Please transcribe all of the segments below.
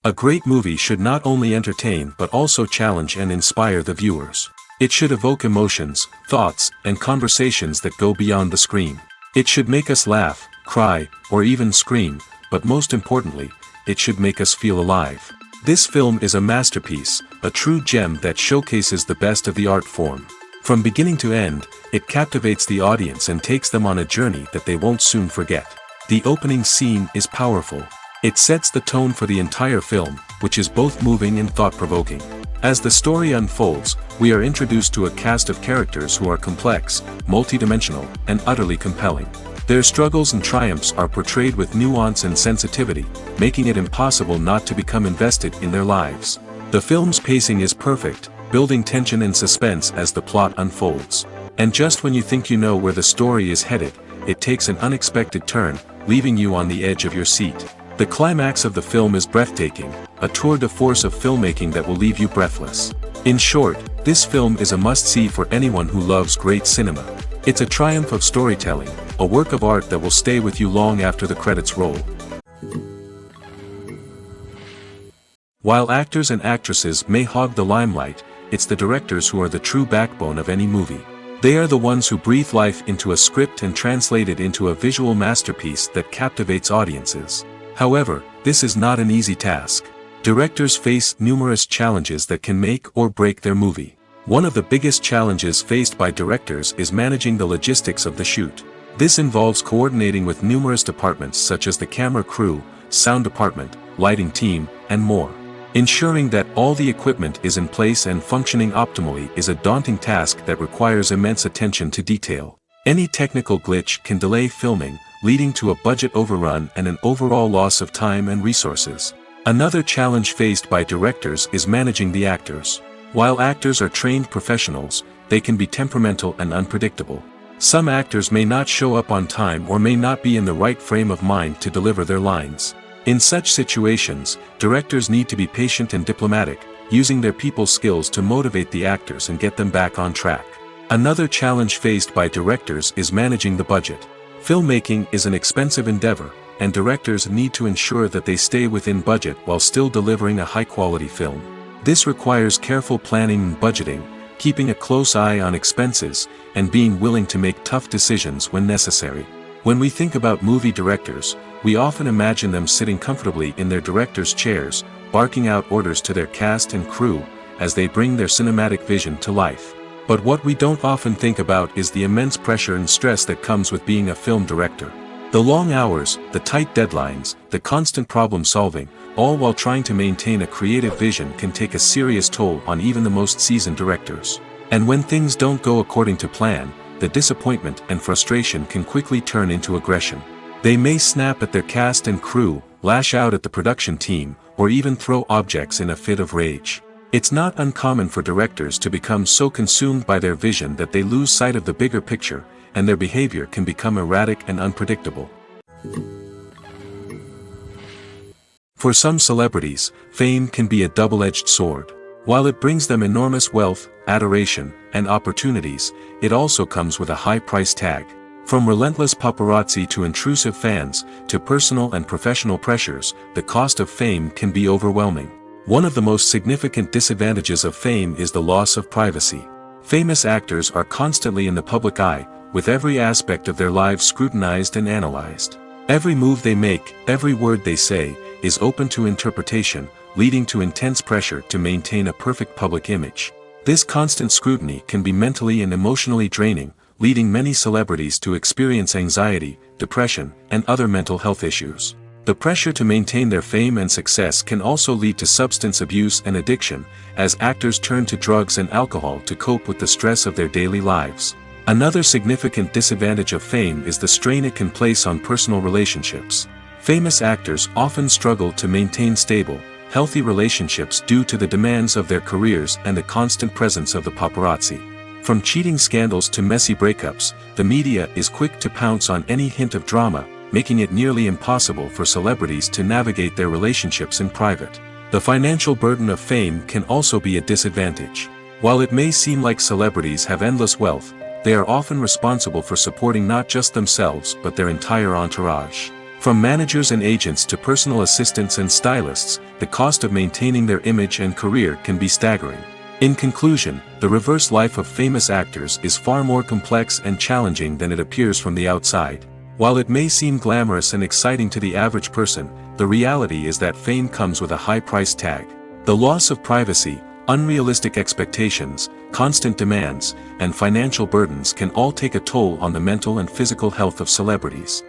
A great movie should not only entertain but also challenge and inspire the viewers. It should evoke emotions, thoughts, and conversations that go beyond the screen. It should make us laugh, cry, or even scream, but most importantly, it should make us feel alive. This film is a masterpiece, a true gem that showcases the best of the art form. From beginning to end, it captivates the audience and takes them on a journey that they won't soon forget. The opening scene is powerful. It sets the tone for the entire film, which is both moving and thought-provoking. As the story unfolds, we are introduced to a cast of characters who are complex, multidimensional, and utterly compelling. Their struggles and triumphs are portrayed with nuance and sensitivity, making it impossible not to become invested in their lives. The film's pacing is perfect, building tension and suspense as the plot unfolds. And just when you think you know where the story is headed, it takes an unexpected turn, leaving you on the edge of your seat. The climax of the film is breathtaking, a tour de force of filmmaking that will leave you breathless. In short, this film is a must-see for anyone who loves great cinema. It's a triumph of storytelling, a work of art that will stay with you long after the credits roll. While actors and actresses may hog the limelight, it's the directors who are the true backbone of any movie. They are the ones who breathe life into a script and translate it into a visual masterpiece that captivates audiences. However, this is not an easy task. Directors face numerous challenges that can make or break their movie. One of the biggest challenges faced by directors is managing the logistics of the shoot. This involves coordinating with numerous departments such as the camera crew, sound department, lighting team, and more. Ensuring that all the equipment is in place and functioning optimally is a daunting task that requires immense attention to detail. Any technical glitch can delay filming, leading to a budget overrun and an overall loss of time and resources. Another challenge faced by directors is managing the actors. While actors are trained professionals, they can be temperamental and unpredictable. Some actors may not show up on time or may not be in the right frame of mind to deliver their lines. In such situations, directors need to be patient and diplomatic, using their people skills to motivate the actors and get them back on track. Another challenge faced by directors is managing the budget. Filmmaking is an expensive endeavor, and directors need to ensure that they stay within budget while still delivering a high-quality film. This requires careful planning and budgeting, keeping a close eye on expenses, and being willing to make tough decisions when necessary. When we think about movie directors, we often imagine them sitting comfortably in their director's chairs, barking out orders to their cast and crew, as they bring their cinematic vision to life. But what we don't often think about is the immense pressure and stress that comes with being a film director. The long hours, the tight deadlines, the constant problem solving, all while trying to maintain a creative vision can take a serious toll on even the most seasoned directors. And when things don't go according to plan, the disappointment and frustration can quickly turn into aggression. They may snap at their cast and crew, lash out at the production team, or even throw objects in a fit of rage. It's not uncommon for directors to become so consumed by their vision that they lose sight of the bigger picture, and their behavior can become erratic and unpredictable. For some celebrities, fame can be a double-edged sword. While it brings them enormous wealth, adoration, and opportunities, it also comes with a high price tag. From relentless paparazzi to intrusive fans, to personal and professional pressures, the cost of fame can be overwhelming. One of the most significant disadvantages of fame is the loss of privacy. Famous actors are constantly in the public eye, with every aspect of their lives scrutinized and analyzed. Every move they make, every word they say, is open to interpretation, leading to intense pressure to maintain a perfect public image. This constant scrutiny can be mentally and emotionally draining, leading many celebrities to experience anxiety, depression, and other mental health issues. The pressure to maintain their fame and success can also lead to substance abuse and addiction, as actors turn to drugs and alcohol to cope with the stress of their daily lives. Another significant disadvantage of fame is the strain it can place on personal relationships. Famous actors often struggle to maintain stable, healthy relationships due to the demands of their careers and the constant presence of the paparazzi. From cheating scandals to messy breakups, the media is quick to pounce on any hint of drama, making it nearly impossible for celebrities to navigate their relationships in private. The financial burden of fame can also be a disadvantage. While it may seem like celebrities have endless wealth, they are often responsible for supporting not just themselves but their entire entourage. From managers and agents to personal assistants and stylists, the cost of maintaining their image and career can be staggering. In conclusion, the reverse life of famous actors is far more complex and challenging than it appears from the outside. While it may seem glamorous and exciting to the average person, the reality is that fame comes with a high price tag. The loss of privacy, unrealistic expectations, constant demands, and financial burdens can all take a toll on the mental and physical health of celebrities.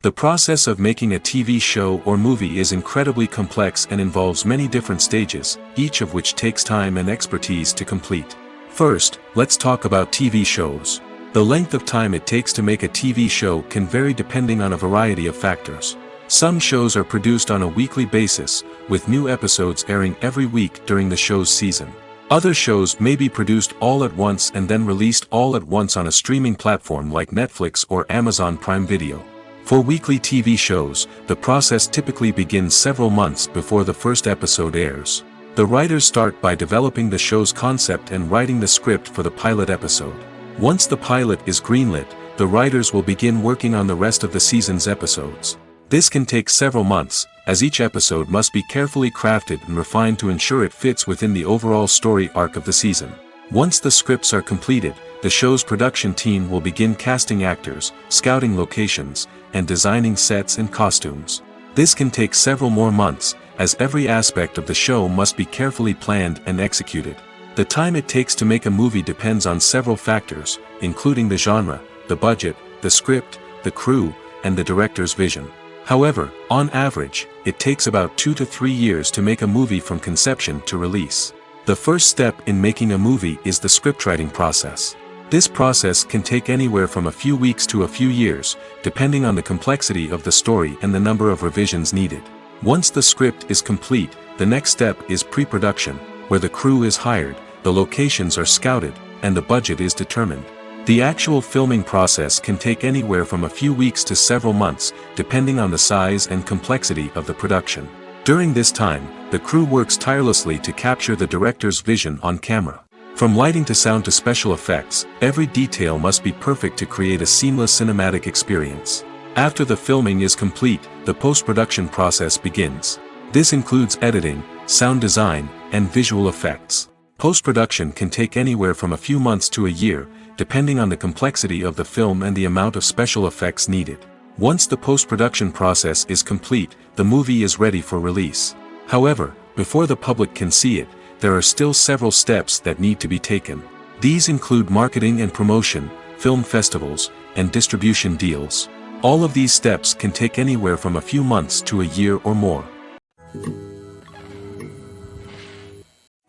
The process of making a TV show or movie is incredibly complex and involves many different stages, each of which takes time and expertise to complete. First, let's talk about TV shows. The length of time it takes to make a TV show can vary depending on a variety of factors. Some shows are produced on a weekly basis, with new episodes airing every week during the show's season. Other shows may be produced all at once and then released all at once on a streaming platform like Netflix or Amazon Prime Video. For weekly TV shows, the process typically begins several months before the first episode airs. The writers start by developing the show's concept and writing the script for the pilot episode. Once the pilot is greenlit, the writers will begin working on the rest of the season's episodes. This can take several months, as each episode must be carefully crafted and refined to ensure it fits within the overall story arc of the season. Once the scripts are completed, the show's production team will begin casting actors, scouting locations, and designing sets and costumes. This can take several more months, as every aspect of the show must be carefully planned and executed. The time it takes to make a movie depends on several factors, including the genre, the budget, the script, the crew, and the director's vision. However, on average, it takes about 2 to 3 years to make a movie from conception to release. The first step in making a movie is the scriptwriting process. This process can take anywhere from a few weeks to a few years, depending on the complexity of the story and the number of revisions needed. Once the script is complete, the next step is pre-production, where the crew is hired, the locations are scouted, and the budget is determined. The actual filming process can take anywhere from a few weeks to several months, depending on the size and complexity of the production. During this time, the crew works tirelessly to capture the director's vision on camera. From lighting to sound to special effects, every detail must be perfect to create a seamless cinematic experience. After the filming is complete, the post-production process begins. This includes editing, sound design, and visual effects. Post-production can take anywhere from a few months to a year, depending on the complexity of the film and the amount of special effects needed. Once the post-production process is complete, the movie is ready for release. However, before the public can see it, there are still several steps that need to be taken. These include marketing and promotion, film festivals, and distribution deals. All of these steps can take anywhere from a few months to a year or more.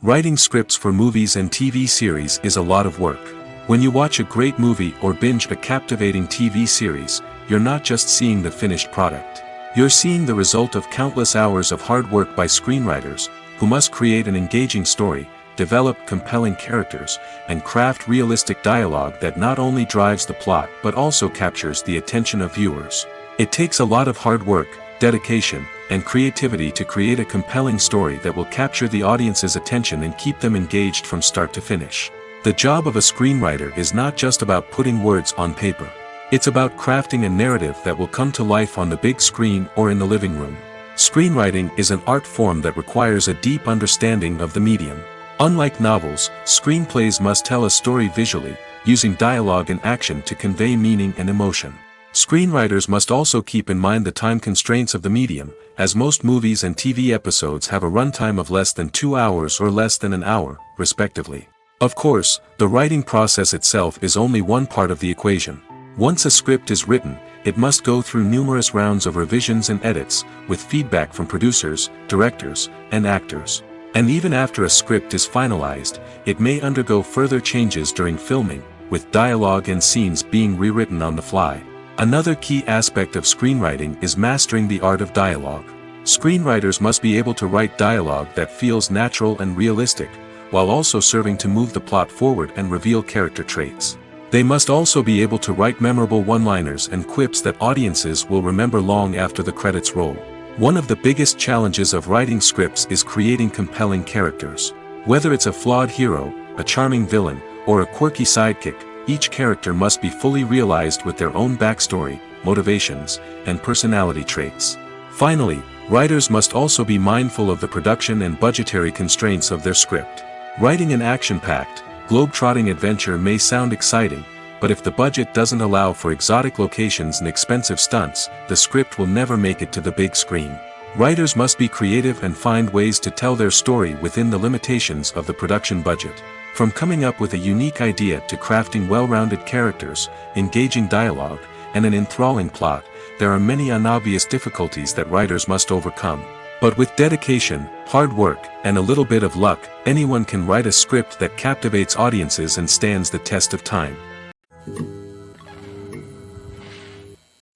Writing scripts for movies and TV series is a lot of work. When you watch a great movie or binge a captivating TV series, you're not just seeing the finished product. You're seeing the result of countless hours of hard work by screenwriters, who must create an engaging story, develop compelling characters, and craft realistic dialogue that not only drives the plot but also captures the attention of viewers. It takes a lot of hard work, dedication, and creativity to create a compelling story that will capture the audience's attention and keep them engaged from start to finish. The job of a screenwriter is not just about putting words on paper. It's about crafting a narrative that will come to life on the big screen or in the living room. Screenwriting is an art form that requires a deep understanding of the medium. Unlike novels, screenplays must tell a story visually, using dialogue and action to convey meaning and emotion. Screenwriters must also keep in mind the time constraints of the medium, as most movies and TV episodes have a runtime of less than 2 hours or less than an hour, respectively. Of course, the writing process itself is only one part of the equation. Once a script is written, it must go through numerous rounds of revisions and edits, with feedback from producers, directors, and actors. And even after a script is finalized, it may undergo further changes during filming, with dialogue and scenes being rewritten on the fly. Another key aspect of screenwriting is mastering the art of dialogue. Screenwriters must be able to write dialogue that feels natural and realistic, while also serving to move the plot forward and reveal character traits. They must also be able to write memorable one-liners and quips that audiences will remember long after the credits roll. One of the biggest challenges of writing scripts is creating compelling characters. Whether it's a flawed hero, a charming villain, or a quirky sidekick, each character must be fully realized with their own backstory, motivations, and personality traits. Finally, writers must also be mindful of the production and budgetary constraints of their script. Writing an action-packed, globe-trotting adventure may sound exciting, but if the budget doesn't allow for exotic locations and expensive stunts, the script will never make it to the big screen. Writers must be creative and find ways to tell their story within the limitations of the production budget. From coming up with a unique idea to crafting well-rounded characters, engaging dialogue, and an enthralling plot, there are many unobvious difficulties that writers must overcome. But with dedication, hard work, and a little bit of luck, anyone can write a script that captivates audiences and stands the test of time.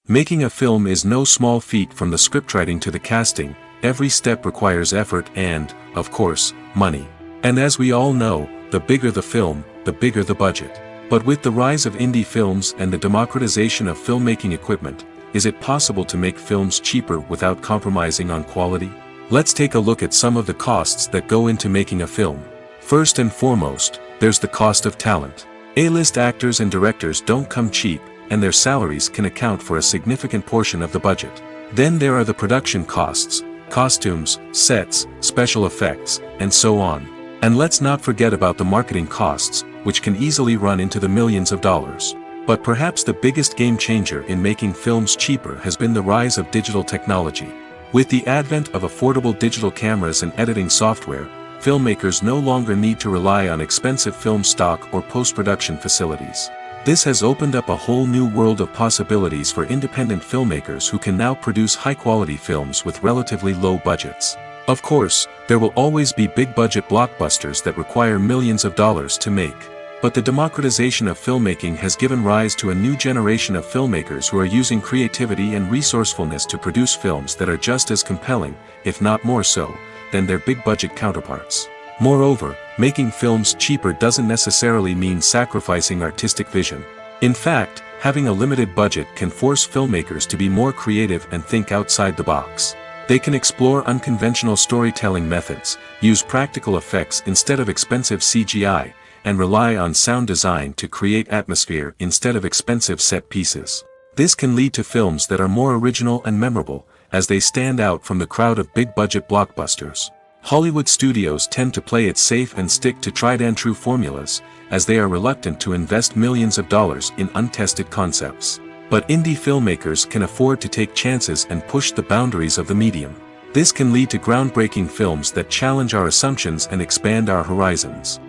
Making a film is no small feat. From the scriptwriting to the casting, every step requires effort and, of course, money. And as we all know, the bigger the film, the bigger the budget. But with the rise of indie films and the democratization of filmmaking equipment, is it possible to make films cheaper without compromising on quality? Let's take a look at some of the costs that go into making a film. First and foremost, there's the cost of talent. A-list actors and directors don't come cheap, and their salaries can account for a significant portion of the budget. Then there are the production costs, costumes, sets, special effects, and so on. And let's not forget about the marketing costs, which can easily run into the millions of dollars. But perhaps the biggest game changer in making films cheaper has been the rise of digital technology. With the advent of affordable digital cameras and editing software, filmmakers no longer need to rely on expensive film stock or post-production facilities. This has opened up a whole new world of possibilities for independent filmmakers who can now produce high-quality films with relatively low budgets. Of course, there will always be big-budget blockbusters that require millions of dollars to make. But the democratization of filmmaking has given rise to a new generation of filmmakers who are using creativity and resourcefulness to produce films that are just as compelling, if not more so, than their big-budget counterparts. Moreover, making films cheaper doesn't necessarily mean sacrificing artistic vision. In fact, having a limited budget can force filmmakers to be more creative and think outside the box. They can explore unconventional storytelling methods, use practical effects instead of expensive CGI, and rely on sound design to create atmosphere instead of expensive set pieces. This can lead to films that are more original and memorable, as they stand out from the crowd of big-budget blockbusters. Hollywood studios tend to play it safe and stick to tried-and-true formulas, as they are reluctant to invest millions of dollars in untested concepts. But indie filmmakers can afford to take chances and push the boundaries of the medium. This can lead to groundbreaking films that challenge our assumptions and expand our horizons.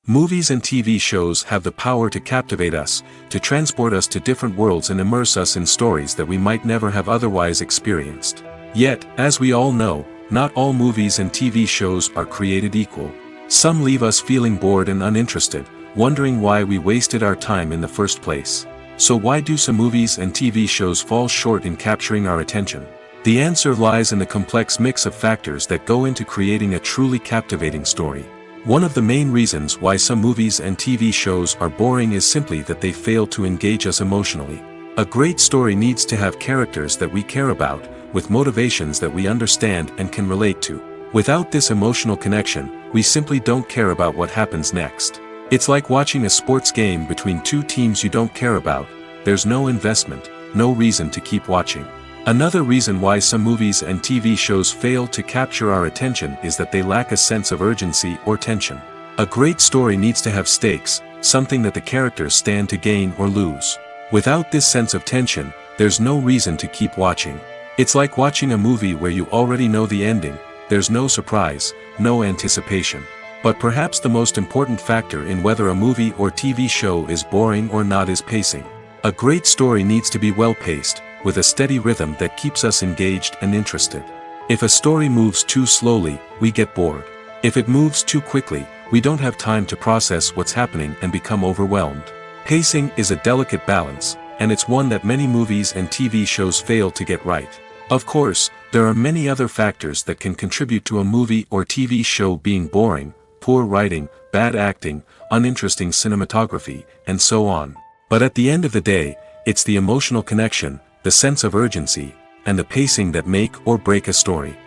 Movies and TV shows have the power to captivate us, to transport us to different worlds and immerse us in stories that we might never have otherwise experienced. Yet, as we all know, not all movies and TV shows are created equal. Some leave us feeling bored and uninterested, wondering why we wasted our time in the first place. So why do some movies and TV shows fall short in capturing our attention? The answer lies in the complex mix of factors that go into creating a truly captivating story. One of the main reasons why some movies and TV shows are boring is simply that they fail to engage us emotionally. A great story needs to have characters that we care about, with motivations that we understand and can relate to. Without this emotional connection, we simply don't care about what happens next. It's like watching a sports game between two teams you don't care about. There's no investment, no reason to keep watching. Another reason why some movies and TV shows fail to capture our attention is that they lack a sense of urgency or tension. A great story needs to have stakes, something that the characters stand to gain or lose. Without this sense of tension, there's no reason to keep watching. It's like watching a movie where you already know the ending, there's no surprise, no anticipation. But perhaps the most important factor in whether a movie or TV show is boring or not is pacing. A great story needs to be well-paced, with a steady rhythm that keeps us engaged and interested. If a story moves too slowly, we get bored. If it moves too quickly, we don't have time to process what's happening and become overwhelmed. Pacing is a delicate balance, and it's one that many movies and TV shows fail to get right. Of course, there are many other factors that can contribute to a movie or TV show being boring: poor writing, bad acting, uninteresting cinematography, and so on. But at the end of the day, it's the emotional connection, the sense of urgency, and the pacing that make or break a story.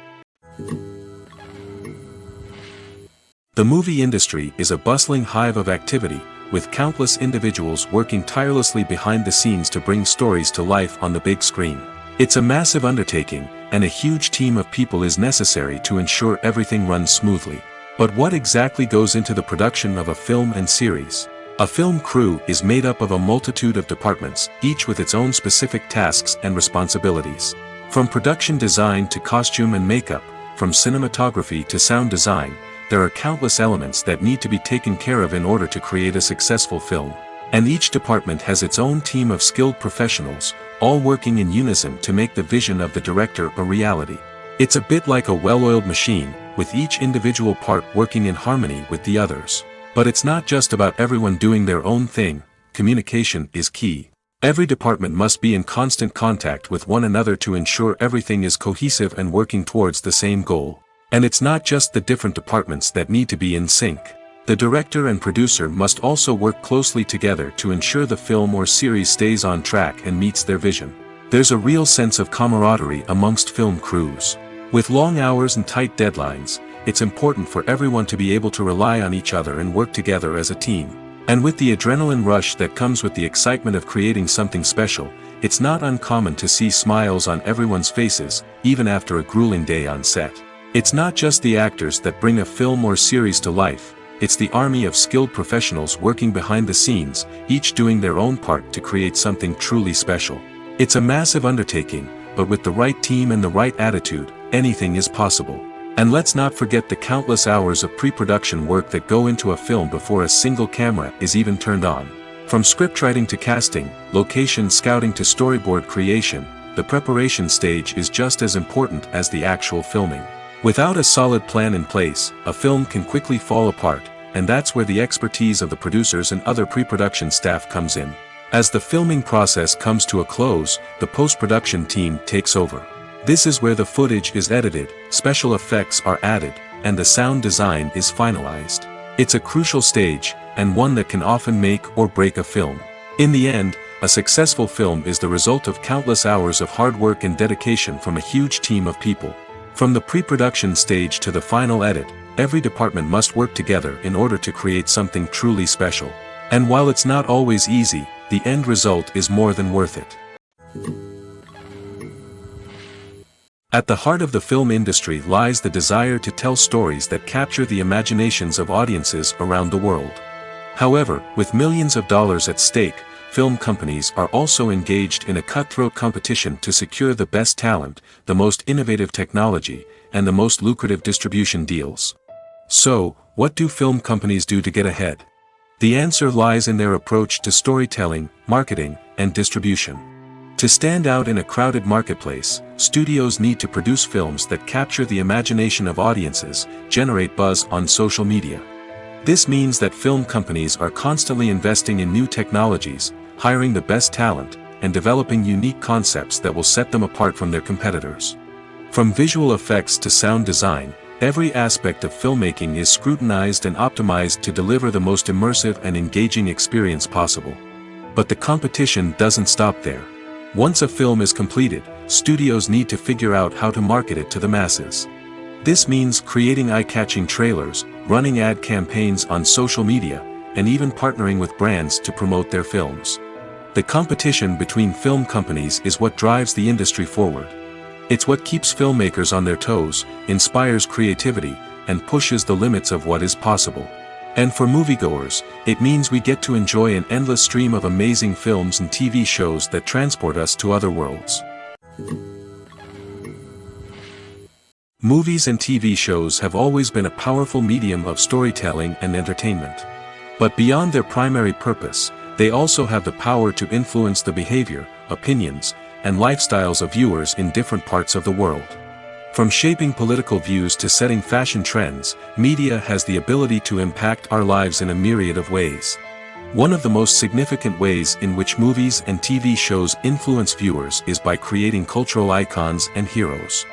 The movie industry is a bustling hive of activity, with countless individuals working tirelessly behind the scenes to bring stories to life on the big screen. It's a massive undertaking, and a huge team of people is necessary to ensure everything runs smoothly. But what exactly goes into the production of a film and series? A film crew is made up of a multitude of departments, each with its own specific tasks and responsibilities. From production design to costume and makeup, from cinematography to sound design, there are countless elements that need to be taken care of in order to create a successful film. And each department has its own team of skilled professionals, all working in unison to make the vision of the director a reality. It's a bit like a well-oiled machine, with each individual part working in harmony with the others. But it's not just about everyone doing their own thing. Communication is key. Every department must be in constant contact with one another to ensure everything is cohesive and working towards the same goal. And it's not just the different departments that need to be in sync. The director and producer must also work closely together to ensure the film or series stays on track and meets their vision. There's a real sense of camaraderie amongst film crews. With long hours and tight deadlines, it's important for everyone to be able to rely on each other and work together as a team. And with the adrenaline rush that comes with the excitement of creating something special, it's not uncommon to see smiles on everyone's faces, even after a grueling day on set. It's not just the actors that bring a film or series to life, it's the army of skilled professionals working behind the scenes, each doing their own part to create something truly special. It's a massive undertaking, but with the right team and the right attitude, anything is possible. And let's not forget the countless hours of pre-production work that go into a film before a single camera is even turned on. From scriptwriting to casting, location scouting to storyboard creation, the preparation stage is just as important as the actual filming. Without a solid plan in place, a film can quickly fall apart, and that's where the expertise of the producers and other pre-production staff comes in. As the filming process comes to a close, the post-production team takes over. This is where the footage is edited, special effects are added, and the sound design is finalized. It's a crucial stage, and one that can often make or break a film. In the end, a successful film is the result of countless hours of hard work and dedication from a huge team of people. From the pre-production stage to the final edit, every department must work together in order to create something truly special. And while it's not always easy, the end result is more than worth it. At the heart of the film industry lies the desire to tell stories that capture the imaginations of audiences around the world. However, with millions of dollars at stake, film companies are also engaged in a cutthroat competition to secure the best talent, the most innovative technology, and the most lucrative distribution deals. So, what do film companies do to get ahead? The answer lies in their approach to storytelling, marketing, and distribution. To stand out in a crowded marketplace, studios need to produce films that capture the imagination of audiences, generate buzz on social media. This means that film companies are constantly investing in new technologies, hiring the best talent, and developing unique concepts that will set them apart from their competitors. From visual effects to sound design, every aspect of filmmaking is scrutinized and optimized to deliver the most immersive and engaging experience possible. But the competition doesn't stop there. Once a film is completed, studios need to figure out how to market it to the masses. This means creating eye-catching trailers, running ad campaigns on social media, and even partnering with brands to promote their films. The competition between film companies is what drives the industry forward. It's what keeps filmmakers on their toes, inspires creativity, and pushes the limits of what is possible. And for moviegoers, it means we get to enjoy an endless stream of amazing films and TV shows that transport us to other worlds. Movies and TV shows have always been a powerful medium of storytelling and entertainment. But beyond their primary purpose, they also have the power to influence the behavior, opinions, and lifestyles of viewers in different parts of the world. From shaping political views to setting fashion trends, media has the ability to impact our lives in a myriad of ways. One of the most significant ways in which movies and TV shows influence viewers is by creating cultural icons and heroes.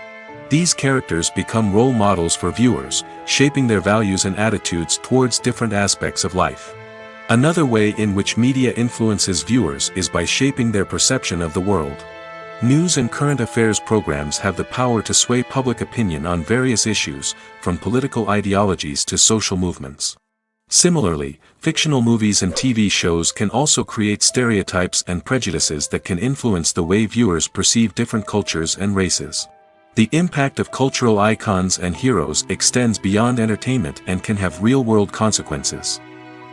These characters become role models for viewers, shaping their values and attitudes towards different aspects of life. Another way in which media influences viewers is by shaping their perception of the world. News and current affairs programs have the power to sway public opinion on various issues, from political ideologies to social movements. Similarly, fictional movies and TV shows can also create stereotypes and prejudices that can influence the way viewers perceive different cultures and races. The impact of cultural icons and heroes extends beyond entertainment and can have real-world consequences.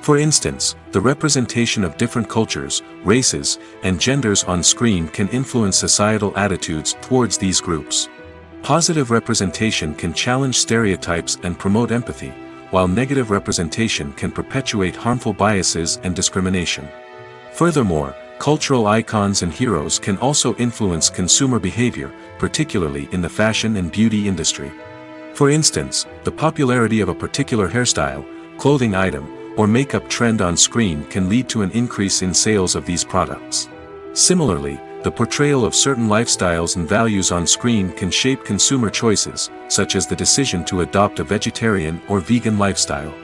For instance, the representation of different cultures, races, and genders on screen can influence societal attitudes towards these groups. Positive representation can challenge stereotypes and promote empathy, while negative representation can perpetuate harmful biases and discrimination. Furthermore, cultural icons and heroes can also influence consumer behavior, particularly in the fashion and beauty industry. For instance, the popularity of a particular hairstyle, clothing item, or makeup trend on screen can lead to an increase in sales of these products. Similarly, the portrayal of certain lifestyles and values on screen can shape consumer choices, such as the decision to adopt a vegetarian or vegan lifestyle.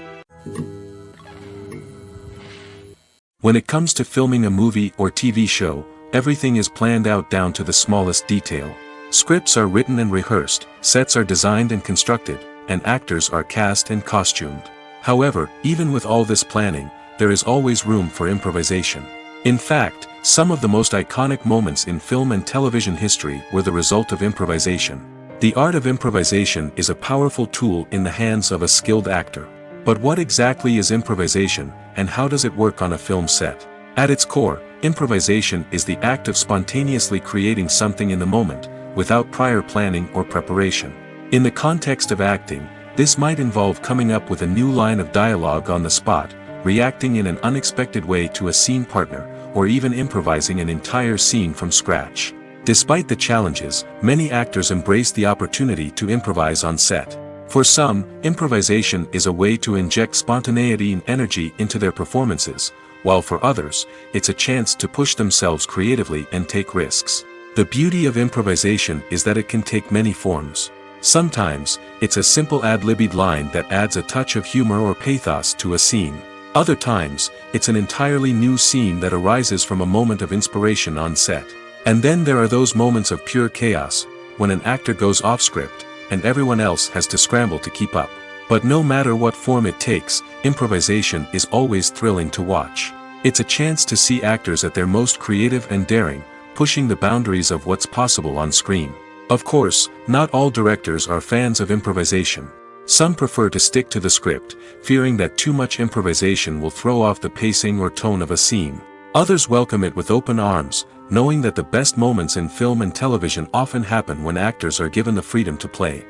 When it comes to filming a movie or TV show, everything is planned out down to the smallest detail. Scripts are written and rehearsed, sets are designed and constructed, and actors are cast and costumed. However, even with all this planning, there is always room for improvisation. In fact, some of the most iconic moments in film and television history were the result of improvisation. The art of improvisation is a powerful tool in the hands of a skilled actor. But what exactly is improvisation, and how does it work on a film set? At its core, improvisation is the act of spontaneously creating something in the moment, without prior planning or preparation. In the context of acting, this might involve coming up with a new line of dialogue on the spot, reacting in an unexpected way to a scene partner, or even improvising an entire scene from scratch. Despite the challenges, many actors embrace the opportunity to improvise on set. For some, improvisation is a way to inject spontaneity and energy into their performances, while for others, it's a chance to push themselves creatively and take risks. The beauty of improvisation is that it can take many forms. Sometimes, it's a simple ad-libbed line that adds a touch of humor or pathos to a scene. Other times, it's an entirely new scene that arises from a moment of inspiration on set. And then there are those moments of pure chaos, when an actor goes off script, and everyone else has to scramble to keep up. But no matter what form it takes, improvisation is always thrilling to watch. It's a chance to see actors at their most creative and daring, pushing the boundaries of what's possible on screen. Of course, not all directors are fans of improvisation. Some prefer to stick to the script, fearing that too much improvisation will throw off the pacing or tone of a scene. Others welcome it with open arms, knowing that the best moments in film and television often happen when actors are given the freedom to play.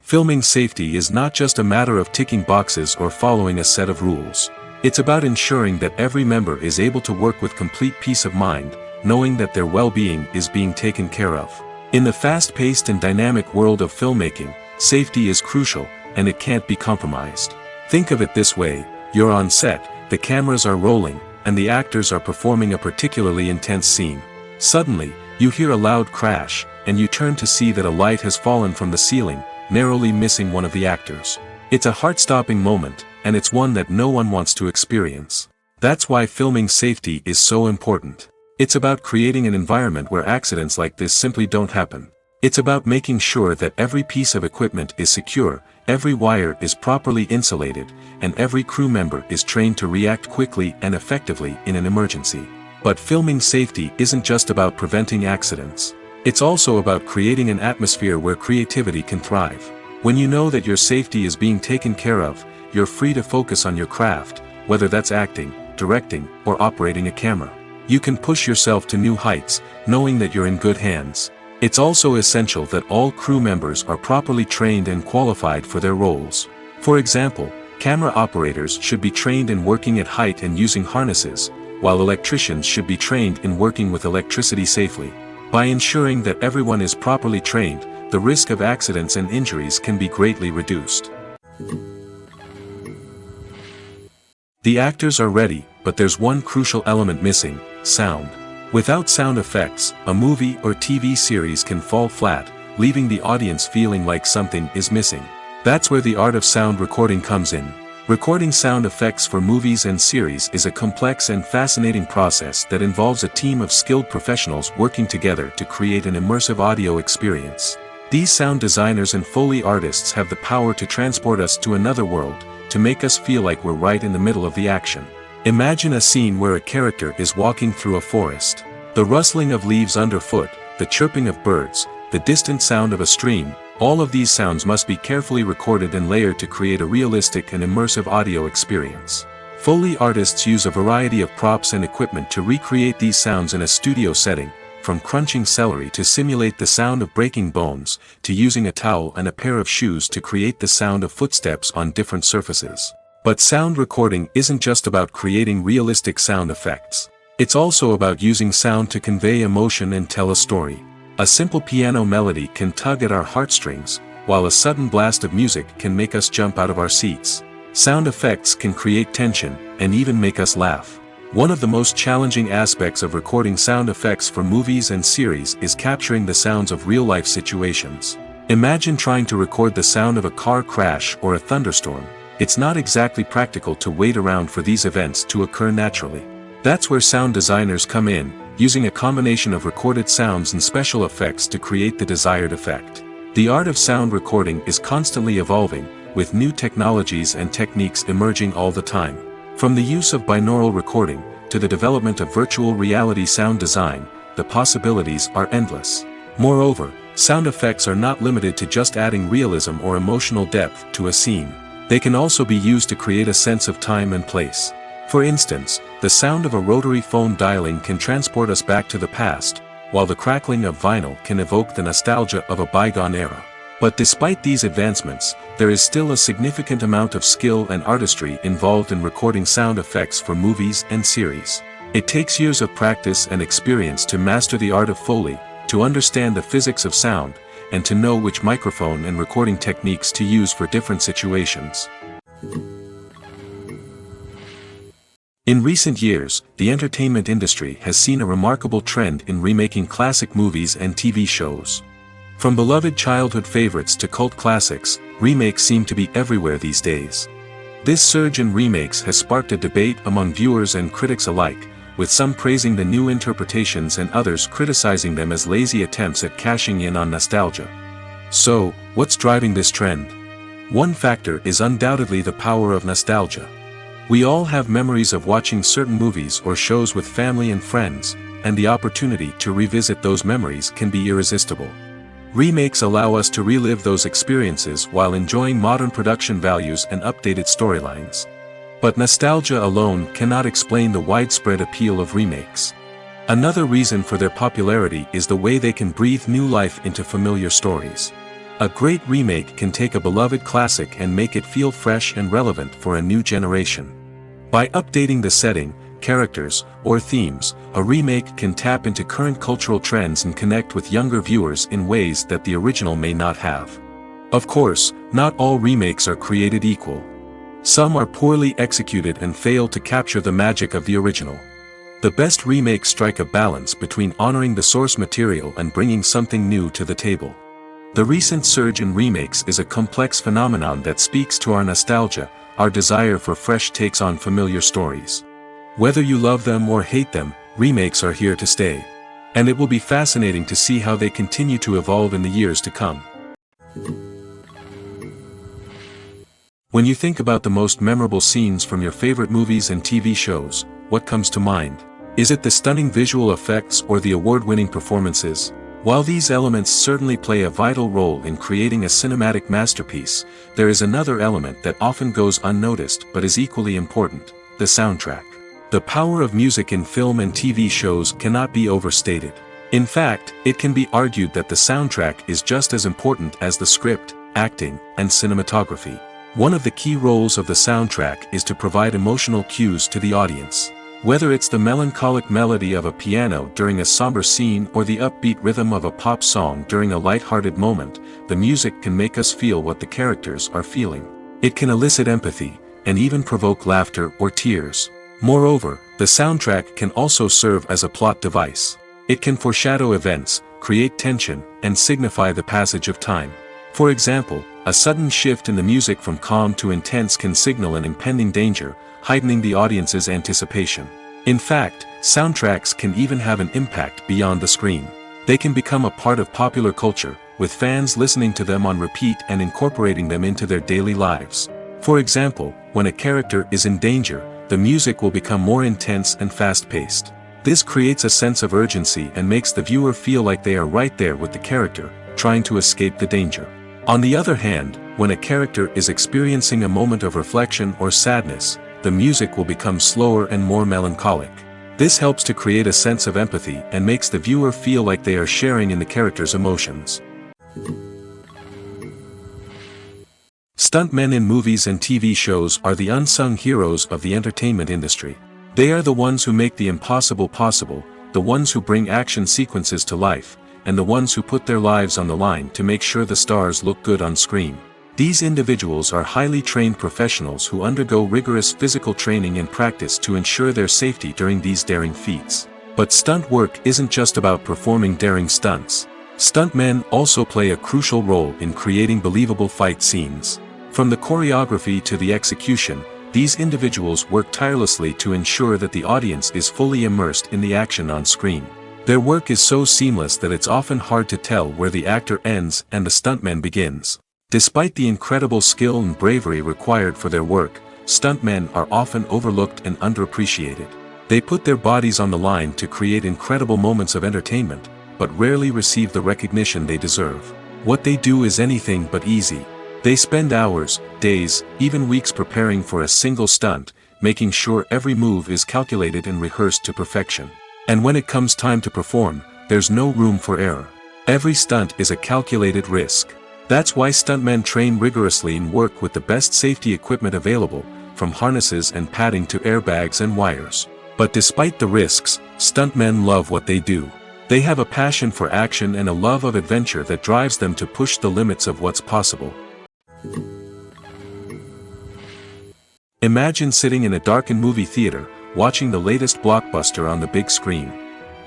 Filming safety is not just a matter of ticking boxes or following a set of rules. It's about ensuring that every member is able to work with complete peace of mind, knowing that their well-being is being taken care of. In the fast-paced and dynamic world of filmmaking, safety is crucial, and it can't be compromised. Think of it this way: you're on set, the cameras are rolling, and the actors are performing a particularly intense scene. Suddenly, you hear a loud crash, and you turn to see that a light has fallen from the ceiling, narrowly missing one of the actors. It's a heart-stopping moment, and it's one that no one wants to experience. That's why filming safety is so important. It's about creating an environment where accidents like this simply don't happen. It's about making sure that every piece of equipment is secure, every wire is properly insulated, and every crew member is trained to react quickly and effectively in an emergency. But filming safety isn't just about preventing accidents. It's also about creating an atmosphere where creativity can thrive. When you know that your safety is being taken care of, you're free to focus on your craft, whether that's acting, directing, or operating a camera. You can push yourself to new heights, knowing that you're in good hands. It's also essential that all crew members are properly trained and qualified for their roles. For example, camera operators should be trained in working at height and using harnesses, while electricians should be trained in working with electricity safely. By ensuring that everyone is properly trained, the risk of accidents and injuries can be greatly reduced. The actors are ready, but there's one crucial element missing: sound. Without sound effects, a movie or TV series can fall flat, leaving the audience feeling like something is missing. That's where the art of sound recording comes in. Recording sound effects for movies and series is a complex and fascinating process that involves a team of skilled professionals working together to create an immersive audio experience. These sound designers and Foley artists have the power to transport us to another world, to make us feel like we're right in the middle of the action. Imagine a scene where a character is walking through a forest. The rustling of leaves underfoot, the chirping of birds, the distant sound of a stream, all of these sounds must be carefully recorded and layered to create a realistic and immersive audio experience. Foley artists use a variety of props and equipment to recreate these sounds in a studio setting, from crunching celery to simulate the sound of breaking bones, to using a towel and a pair of shoes to create the sound of footsteps on different surfaces. But sound recording isn't just about creating realistic sound effects. It's also about using sound to convey emotion and tell a story. A simple piano melody can tug at our heartstrings, while a sudden blast of music can make us jump out of our seats. Sound effects can create tension, and even make us laugh. One of the most challenging aspects of recording sound effects for movies and series is capturing the sounds of real-life situations. Imagine trying to record the sound of a car crash or a thunderstorm. It's not exactly practical to wait around for these events to occur naturally. That's where sound designers come in, using a combination of recorded sounds and special effects to create the desired effect. The art of sound recording is constantly evolving, with new technologies and techniques emerging all the time. From the use of binaural recording, to the development of virtual reality sound design, the possibilities are endless. Moreover, sound effects are not limited to just adding realism or emotional depth to a scene. They can also be used to create a sense of time and place. For instance, the sound of a rotary phone dialing can transport us back to the past, while the crackling of vinyl can evoke the nostalgia of a bygone era. But despite these advancements, there is still a significant amount of skill and artistry involved in recording sound effects for movies and series. It takes years of practice and experience to master the art of Foley, to understand the physics of sound, and to know which microphone and recording techniques to use for different situations. In recent years, the entertainment industry has seen a remarkable trend in remaking classic movies and TV shows. From beloved childhood favorites to cult classics, remakes seem to be everywhere these days. This surge in remakes has sparked a debate among viewers and critics alike, with some praising the new interpretations and others criticizing them as lazy attempts at cashing in on nostalgia. So, what's driving this trend? One factor is undoubtedly the power of nostalgia. We all have memories of watching certain movies or shows with family and friends, and the opportunity to revisit those memories can be irresistible. Remakes allow us to relive those experiences while enjoying modern production values and updated storylines. But nostalgia alone cannot explain the widespread appeal of remakes. Another reason for their popularity is the way they can breathe new life into familiar stories. A great remake can take a beloved classic and make it feel fresh and relevant for a new generation. By updating the setting, characters, or themes, a remake can tap into current cultural trends and connect with younger viewers in ways that the original may not have. Of course, not all remakes are created equal. Some are poorly executed and fail to capture the magic of the original. The best remakes strike a balance between honoring the source material and bringing something new to the table. The recent surge in remakes is a complex phenomenon that speaks to our nostalgia, our desire for fresh takes on familiar stories. Whether you love them or hate them, remakes are here to stay. And it will be fascinating to see how they continue to evolve in the years to come. When you think about the most memorable scenes from your favorite movies and TV shows, what comes to mind? Is it the stunning visual effects or the award-winning performances? While these elements certainly play a vital role in creating a cinematic masterpiece, there is another element that often goes unnoticed but is equally important: the soundtrack. The power of music in film and TV shows cannot be overstated. In fact, it can be argued that the soundtrack is just as important as the script, acting, and cinematography. One of the key roles of the soundtrack is to provide emotional cues to the audience. Whether it's the melancholic melody of a piano during a somber scene or the upbeat rhythm of a pop song during a light-hearted moment, the music can make us feel what the characters are feeling. It can elicit empathy, and even provoke laughter or tears. Moreover, the soundtrack can also serve as a plot device. It can foreshadow events, create tension, and signify the passage of time. For example, A sudden shift in the music from calm to intense can signal an impending danger, heightening the audience's anticipation. In fact, soundtracks can even have an impact beyond the screen. They can become a part of popular culture, with fans listening to them on repeat and incorporating them into their daily lives. For example, when a character is in danger, the music will become more intense and fast-paced. This creates a sense of urgency and makes the viewer feel like they are right there with the character, trying to escape the danger. On the other hand, when a character is experiencing a moment of reflection or sadness, the music will become slower and more melancholic. This helps to create a sense of empathy and makes the viewer feel like they are sharing in the character's emotions. Stuntmen in movies and TV shows are the unsung heroes of the entertainment industry. They are the ones who make the impossible possible, the ones who bring action sequences to life, and the ones who put their lives on the line to make sure the stars look good on screen. These individuals are highly trained professionals who undergo rigorous physical training and practice to ensure their safety during these daring feats. But stunt work isn't just about performing daring stunts. Stuntmen also play a crucial role in creating believable fight scenes. From the choreography to the execution, these individuals work tirelessly to ensure that the audience is fully immersed in the action on screen. Their work is so seamless that it's often hard to tell where the actor ends and the stuntman begins. Despite the incredible skill and bravery required for their work, stuntmen are often overlooked and underappreciated. They put their bodies on the line to create incredible moments of entertainment, but rarely receive the recognition they deserve. What they do is anything but easy. They spend hours, days, even weeks preparing for a single stunt, making sure every move is calculated and rehearsed to perfection. And when it comes time to perform, there's no room for error. Every stunt is a calculated risk. That's why stuntmen train rigorously and work with the best safety equipment available, from harnesses and padding to airbags and wires. But despite the risks, stuntmen love what they do. They have a passion for action and a love of adventure that drives them to push the limits of what's possible. Imagine sitting in a darkened movie theater, watching the latest blockbuster on the big screen.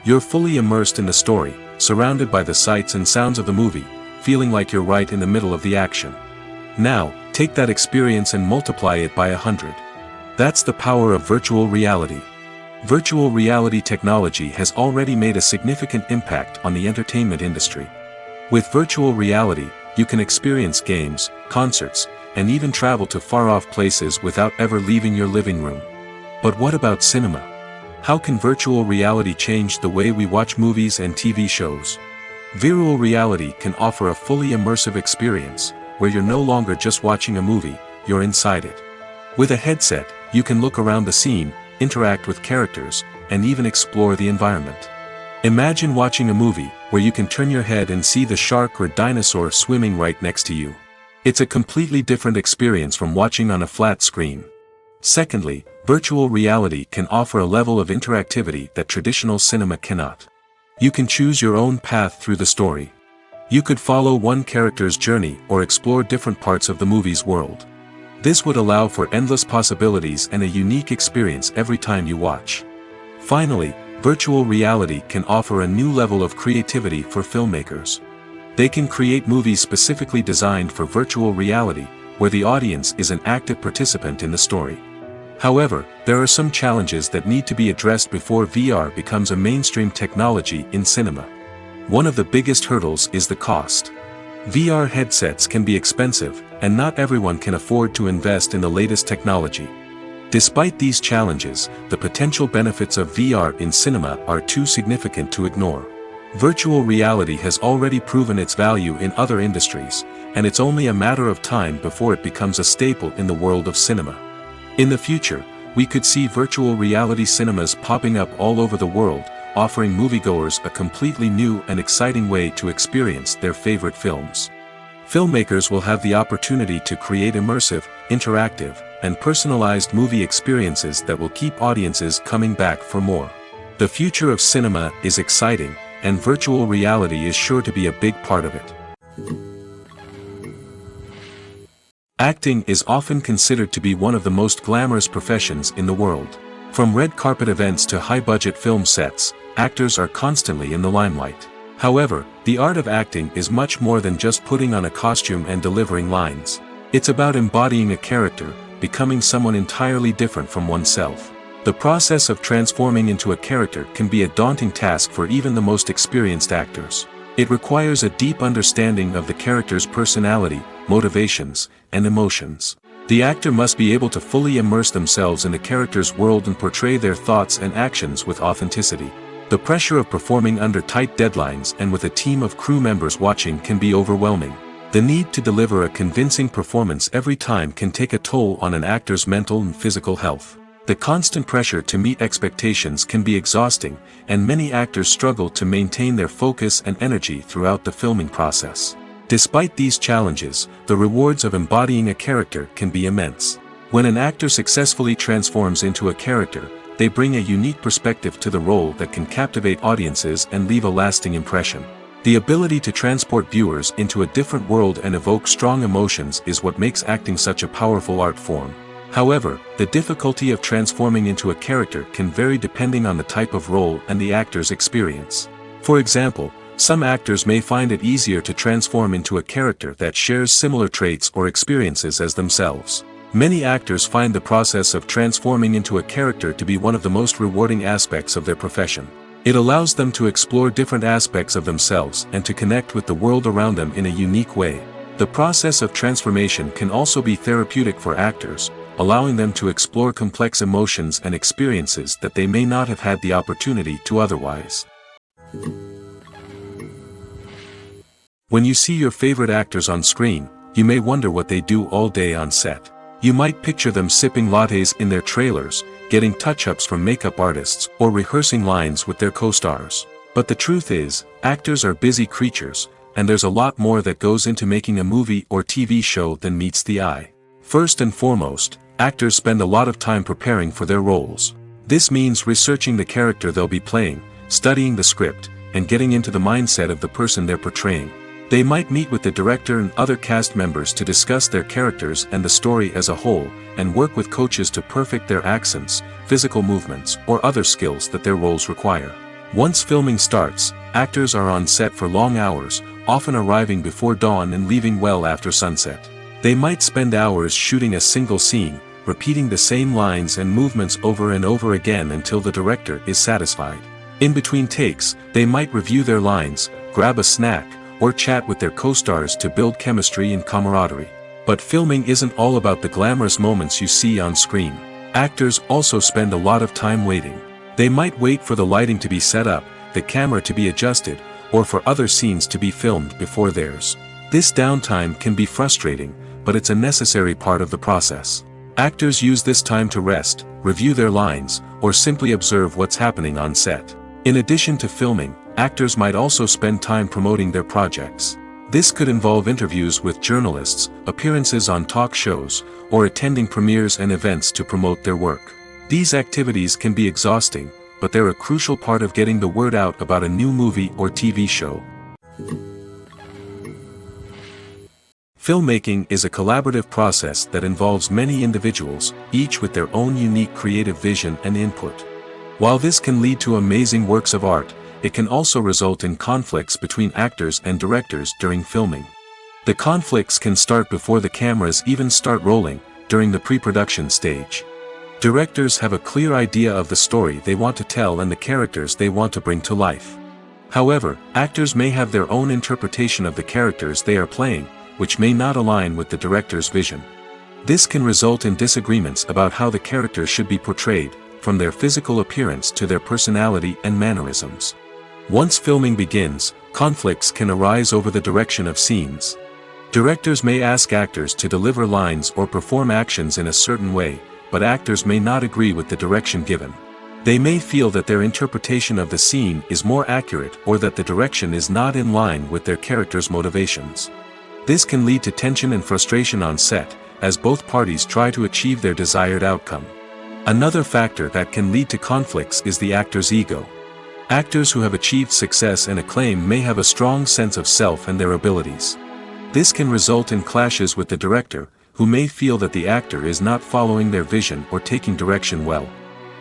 You're fully immersed in the story, surrounded by the sights and sounds of the movie, feeling like you're right in the middle of the action. Now, take that experience and multiply it by 100. That's the power of virtual reality. Virtual reality technology has already made a significant impact on the entertainment industry. With virtual reality, you can experience games, concerts, and even travel to far-off places without ever leaving your living room. But what about cinema? How can virtual reality change the way we watch movies and TV shows? Virtual reality can offer a fully immersive experience, where you're no longer just watching a movie, you're inside it. With a headset, you can look around the scene, interact with characters, and even explore the environment. Imagine watching a movie, where you can turn your head and see the shark or dinosaur swimming right next to you. It's a completely different experience from watching on a flat screen. Secondly, virtual reality can offer a level of interactivity that traditional cinema cannot. You can choose your own path through the story. You could follow one character's journey or explore different parts of the movie's world. This would allow for endless possibilities and a unique experience every time you watch. Finally, virtual reality can offer a new level of creativity for filmmakers. They can create movies specifically designed for virtual reality, where the audience is an active participant in the story. However, there are some challenges that need to be addressed before VR becomes a mainstream technology in cinema. One of the biggest hurdles is the cost. VR headsets can be expensive, and not everyone can afford to invest in the latest technology. Despite these challenges, the potential benefits of VR in cinema are too significant to ignore. Virtual reality has already proven its value in other industries, and it's only a matter of time before it becomes a staple in the world of cinema. In the future, we could see virtual reality cinemas popping up all over the world, offering moviegoers a completely new and exciting way to experience their favorite films. Filmmakers will have the opportunity to create immersive, interactive, and personalized movie experiences that will keep audiences coming back for more. The future of cinema is exciting, and virtual reality is sure to be a big part of it. Acting is often considered to be one of the most glamorous professions in the world. From red carpet events to high-budget film sets, actors are constantly in the limelight. However, the art of acting is much more than just putting on a costume and delivering lines. It's about embodying a character, becoming someone entirely different from oneself. The process of transforming into a character can be a daunting task for even the most experienced actors. It requires a deep understanding of the character's personality, motivations, and emotions. The actor must be able to fully immerse themselves in the character's world and portray their thoughts and actions with authenticity. The pressure of performing under tight deadlines and with a team of crew members watching can be overwhelming. The need to deliver a convincing performance every time can take a toll on an actor's mental and physical health. The constant pressure to meet expectations can be exhausting, and many actors struggle to maintain their focus and energy throughout the filming process. Despite these challenges, the rewards of embodying a character can be immense. When an actor successfully transforms into a character, they bring a unique perspective to the role that can captivate audiences and leave a lasting impression. The ability to transport viewers into a different world and evoke strong emotions is what makes acting such a powerful art form. However, the difficulty of transforming into a character can vary depending on the type of role and the actor's experience. For example, some actors may find it easier to transform into a character that shares similar traits or experiences as themselves. Many actors find the process of transforming into a character to be one of the most rewarding aspects of their profession. It allows them to explore different aspects of themselves and to connect with the world around them in a unique way. The process of transformation can also be therapeutic for actors, allowing them to explore complex emotions and experiences that they may not have had the opportunity to otherwise. When you see your favorite actors on screen, you may wonder what they do all day on set. You might picture them sipping lattes in their trailers, getting touch-ups from makeup artists, or rehearsing lines with their co-stars. But the truth is, actors are busy creatures, and there's a lot more that goes into making a movie or TV show than meets the eye. First and foremost, actors spend a lot of time preparing for their roles. This means researching the character they'll be playing, studying the script, and getting into the mindset of the person they're portraying. They might meet with the director and other cast members to discuss their characters and the story as a whole, and work with coaches to perfect their accents, physical movements, or other skills that their roles require. Once filming starts, actors are on set for long hours, often arriving before dawn and leaving well after sunset. They might spend hours shooting a single scene, repeating the same lines and movements over and over again until the director is satisfied. In between takes, they might review their lines, grab a snack, or chat with their co-stars to build chemistry and camaraderie. But filming isn't all about the glamorous moments you see on screen. Actors also spend a lot of time waiting. They might wait for the lighting to be set up, the camera to be adjusted, or for other scenes to be filmed before theirs. This downtime can be frustrating, but it's a necessary part of the process. Actors use this time to rest, review their lines, or simply observe what's happening on set. In addition to filming, actors might also spend time promoting their projects. This could involve interviews with journalists, appearances on talk shows, or attending premieres and events to promote their work. These activities can be exhausting, but they're a crucial part of getting the word out about a new movie or TV show. Filmmaking is a collaborative process that involves many individuals, each with their own unique creative vision and input. While this can lead to amazing works of art, it can also result in conflicts between actors and directors during filming. The conflicts can start before the cameras even start rolling, during the pre-production stage. Directors have a clear idea of the story they want to tell and the characters they want to bring to life. However, actors may have their own interpretation of the characters they are playing, which may not align with the director's vision. This can result in disagreements about how the character should be portrayed, from their physical appearance to their personality and mannerisms. Once filming begins, conflicts can arise over the direction of scenes. Directors may ask actors to deliver lines or perform actions in a certain way, but actors may not agree with the direction given. They may feel that their interpretation of the scene is more accurate or that the direction is not in line with their character's motivations. This can lead to tension and frustration on set, as both parties try to achieve their desired outcome. Another factor that can lead to conflicts is the actor's ego. Actors who have achieved success and acclaim may have a strong sense of self and their abilities. This can result in clashes with the director, who may feel that the actor is not following their vision or taking direction well.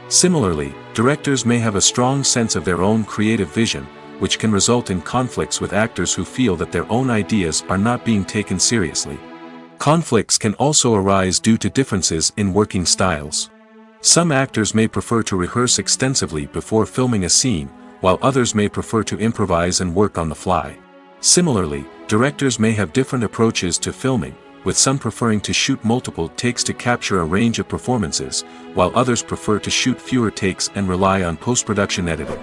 Similarly, directors may have a strong sense of their own creative vision, which can result in conflicts with actors who feel that their own ideas are not being taken seriously. Conflicts can also arise due to differences in working styles. Some actors may prefer to rehearse extensively before filming a scene, while others may prefer to improvise and work on the fly. Similarly, directors may have different approaches to filming, with some preferring to shoot multiple takes to capture a range of performances, while others prefer to shoot fewer takes and rely on post-production editing.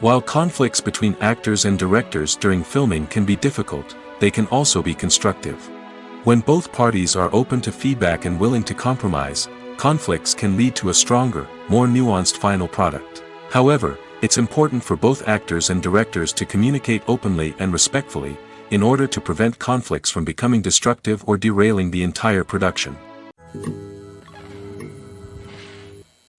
While conflicts between actors and directors during filming can be difficult, they can also be constructive. When both parties are open to feedback and willing to compromise, conflicts can lead to a stronger, more nuanced final product. However, it's important for both actors and directors to communicate openly and respectfully, in order to prevent conflicts from becoming destructive or derailing the entire production.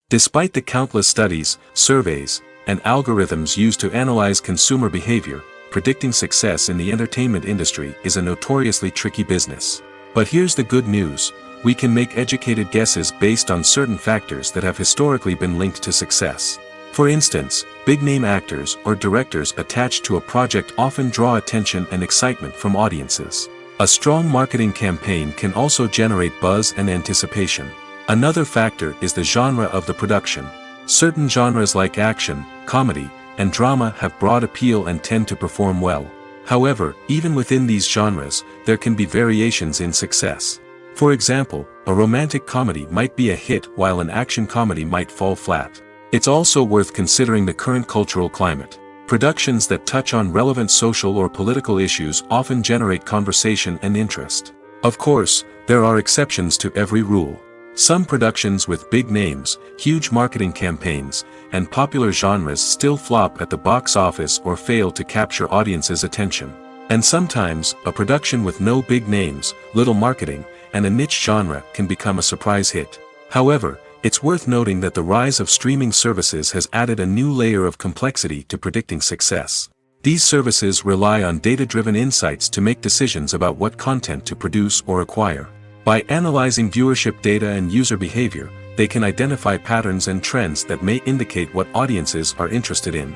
Despite the countless studies, surveys, and algorithms used to analyze consumer behavior, predicting success in the entertainment industry is a notoriously tricky business. But here's the good news: we can make educated guesses based on certain factors that have historically been linked to success. For instance, big-name actors or directors attached to a project often draw attention and excitement from audiences. A strong marketing campaign can also generate buzz and anticipation. Another factor is the genre of the production. Certain genres like action, comedy, and drama have broad appeal and tend to perform well. However, even within these genres, there can be variations in success. For example, a romantic comedy might be a hit while an action comedy might fall flat. It's also worth considering the current cultural climate. Productions that touch on relevant social or political issues often generate conversation and interest. Of course, there are exceptions to every rule. Some productions with big names, huge marketing campaigns, and popular genres still flop at the box office or fail to capture audiences' attention. And sometimes, a production with no big names, little marketing, and a niche genre can become a surprise hit. However, it's worth noting that the rise of streaming services has added a new layer of complexity to predicting success. These services rely on data-driven insights to make decisions about what content to produce or acquire. By analyzing viewership data and user behavior, they can identify patterns and trends that may indicate what audiences are interested in.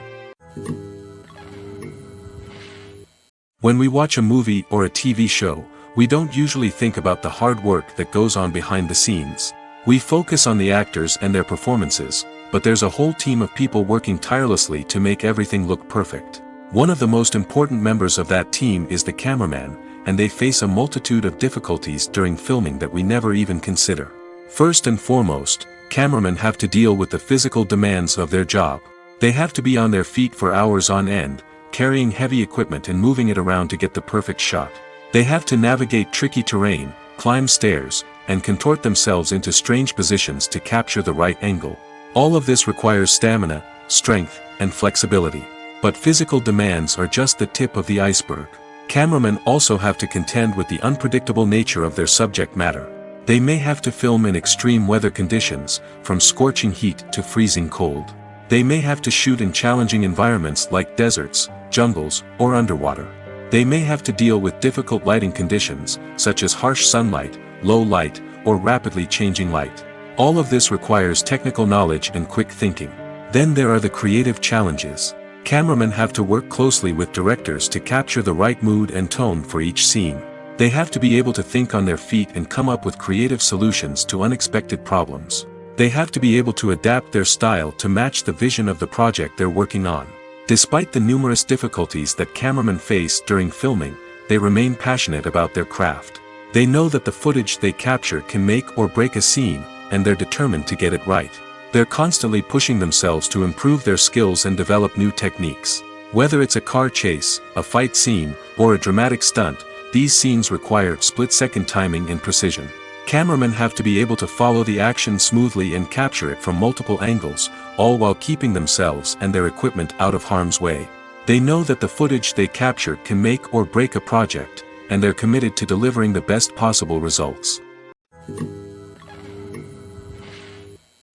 When we watch a movie or a TV show, we don't usually think about the hard work that goes on behind the scenes. We focus on the actors and their performances, but there's a whole team of people working tirelessly to make everything look perfect. One of the most important members of that team is the cameraman, and they face a multitude of difficulties during filming that we never even consider. First and foremost, cameramen have to deal with the physical demands of their job. They have to be on their feet for hours on end, carrying heavy equipment and moving it around to get the perfect shot. They have to navigate tricky terrain, climb stairs, and contort themselves into strange positions to capture the right angle. All of this requires stamina, strength, and flexibility. But physical demands are just the tip of the iceberg. Cameramen also have to contend with the unpredictable nature of their subject matter. They may have to film in extreme weather conditions, from scorching heat to freezing cold. They may have to shoot in challenging environments like deserts, jungles, or underwater. They may have to deal with difficult lighting conditions, such as harsh sunlight, low light, or rapidly changing light. All of this requires technical knowledge and quick thinking. Then there are the creative challenges. Cameramen have to work closely with directors to capture the right mood and tone for each scene. They have to be able to think on their feet and come up with creative solutions to unexpected problems. They have to be able to adapt their style to match the vision of the project they're working on. Despite the numerous difficulties that cameramen face during filming, they remain passionate about their craft. They know that the footage they capture can make or break a scene, and they're determined to get it right. They're constantly pushing themselves to improve their skills and develop new techniques. Whether it's a car chase, a fight scene, or a dramatic stunt, these scenes require split-second timing and precision. Cameramen have to be able to follow the action smoothly and capture it from multiple angles, all while keeping themselves and their equipment out of harm's way. They know that the footage they capture can make or break a project, and they're committed to delivering the best possible results.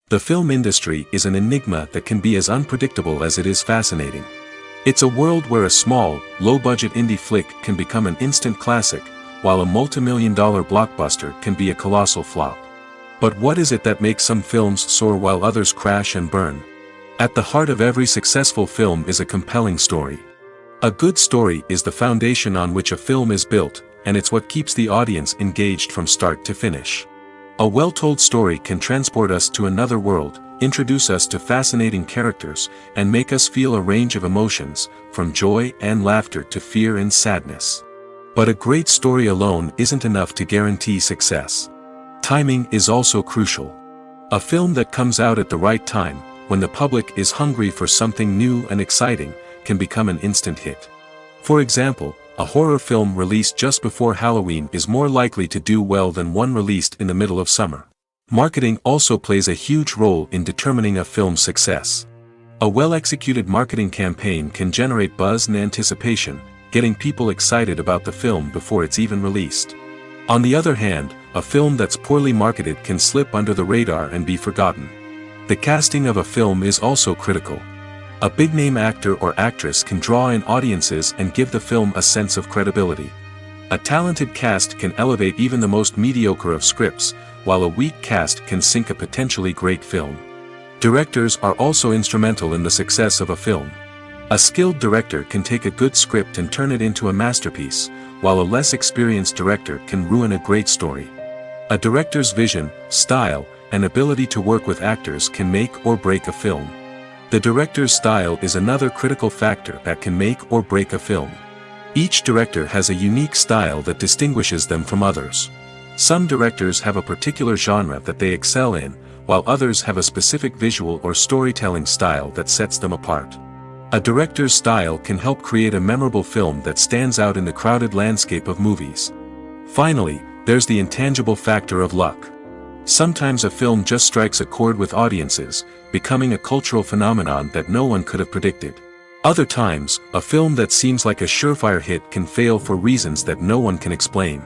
The film industry is an enigma that can be as unpredictable as it is fascinating. It's a world where a small, low-budget indie flick can become an instant classic, while a multi-million-dollar blockbuster can be a colossal flop. But what is it that makes some films soar while others crash and burn? At the heart of every successful film is a compelling story. A good story is the foundation on which a film is built, and it's what keeps the audience engaged from start to finish. A well-told story can transport us to another world, introduce us to fascinating characters, and make us feel a range of emotions, from joy and laughter to fear and sadness. But a great story alone isn't enough to guarantee success. Timing is also crucial. A film that comes out at the right time, when the public is hungry for something new and exciting, can become an instant hit. For example, a horror film released just before Halloween is more likely to do well than one released in the middle of summer. Marketing also plays a huge role in determining a film's success. A well-executed marketing campaign can generate buzz and anticipation, getting people excited about the film before it's even released. On the other hand, a film that's poorly marketed can slip under the radar and be forgotten. The casting of a film is also critical. A big-name actor or actress can draw in audiences and give the film a sense of credibility. A talented cast can elevate even the most mediocre of scripts, while a weak cast can sink a potentially great film. Directors are also instrumental in the success of a film. A skilled director can take a good script and turn it into a masterpiece, while a less experienced director can ruin a great story. A director's vision, style, and ability to work with actors can make or break a film. The director's style is another critical factor that can make or break a film. Each director has a unique style that distinguishes them from others. Some directors have a particular genre that they excel in, while others have a specific visual or storytelling style that sets them apart. A director's style can help create a memorable film that stands out in the crowded landscape of movies. Finally, there's the intangible factor of luck. Sometimes a film just strikes a chord with audiences, becoming a cultural phenomenon that no one could have predicted. Other times, a film that seems like a surefire hit can fail for reasons that no one can explain.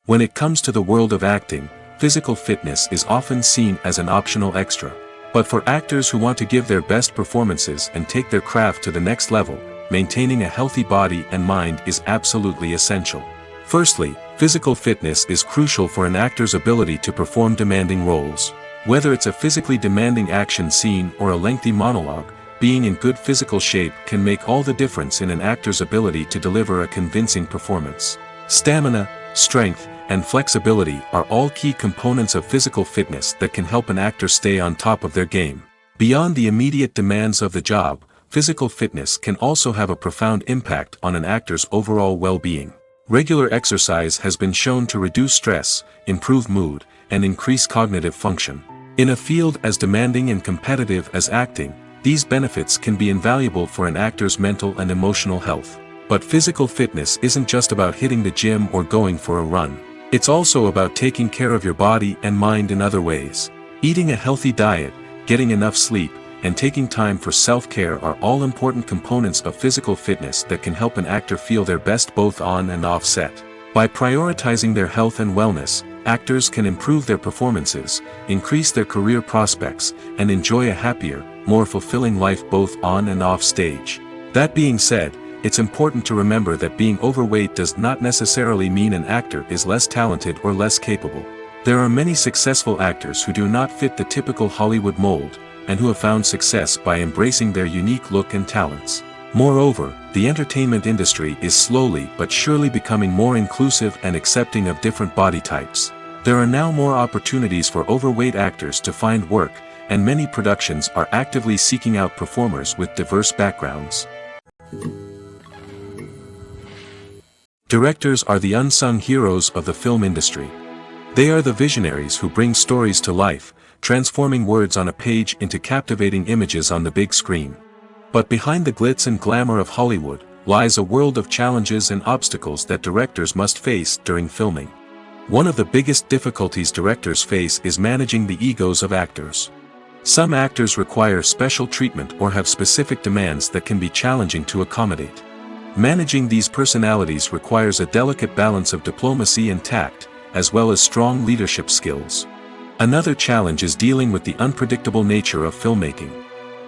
When it comes to the world of acting, physical fitness is often seen as an optional extra. But for actors who want to give their best performances and take their craft to the next level, maintaining a healthy body and mind is absolutely essential. Firstly, physical fitness is crucial for an actor's ability to perform demanding roles. Whether it's a physically demanding action scene or a lengthy monologue, being in good physical shape can make all the difference in an actor's ability to deliver a convincing performance. Stamina, strength, and flexibility are all key components of physical fitness that can help an actor stay on top of their game. Beyond the immediate demands of the job, physical fitness can also have a profound impact on an actor's overall well-being. Regular exercise has been shown to reduce stress, improve mood, and increase cognitive function. In a field as demanding and competitive as acting, these benefits can be invaluable for an actor's mental and emotional health. But physical fitness isn't just about hitting the gym or going for a run. It's also about taking care of your body and mind in other ways. Eating a healthy diet, getting enough sleep, and taking time for self-care are all important components of physical fitness that can help an actor feel their best both on and off set. By prioritizing their health and wellness, actors can improve their performances, increase their career prospects, and enjoy a happier, more fulfilling life both on and off stage. That being said, it's important to remember that being overweight does not necessarily mean an actor is less talented or less capable. There are many successful actors who do not fit the typical Hollywood mold, and who have found success by embracing their unique look and talents. Moreover, the entertainment industry is slowly but surely becoming more inclusive and accepting of different body types. There are now more opportunities for overweight actors to find work, and many productions are actively seeking out performers with diverse backgrounds. Directors are the unsung heroes of the film industry. They are the visionaries who bring stories to life, transforming words on a page into captivating images on the big screen. But behind the glitz and glamour of Hollywood, lies a world of challenges and obstacles that directors must face during filming. One of the biggest difficulties directors face is managing the egos of actors. Some actors require special treatment or have specific demands that can be challenging to accommodate. Managing these personalities requires a delicate balance of diplomacy and tact, as well as strong leadership skills. Another challenge is dealing with the unpredictable nature of filmmaking.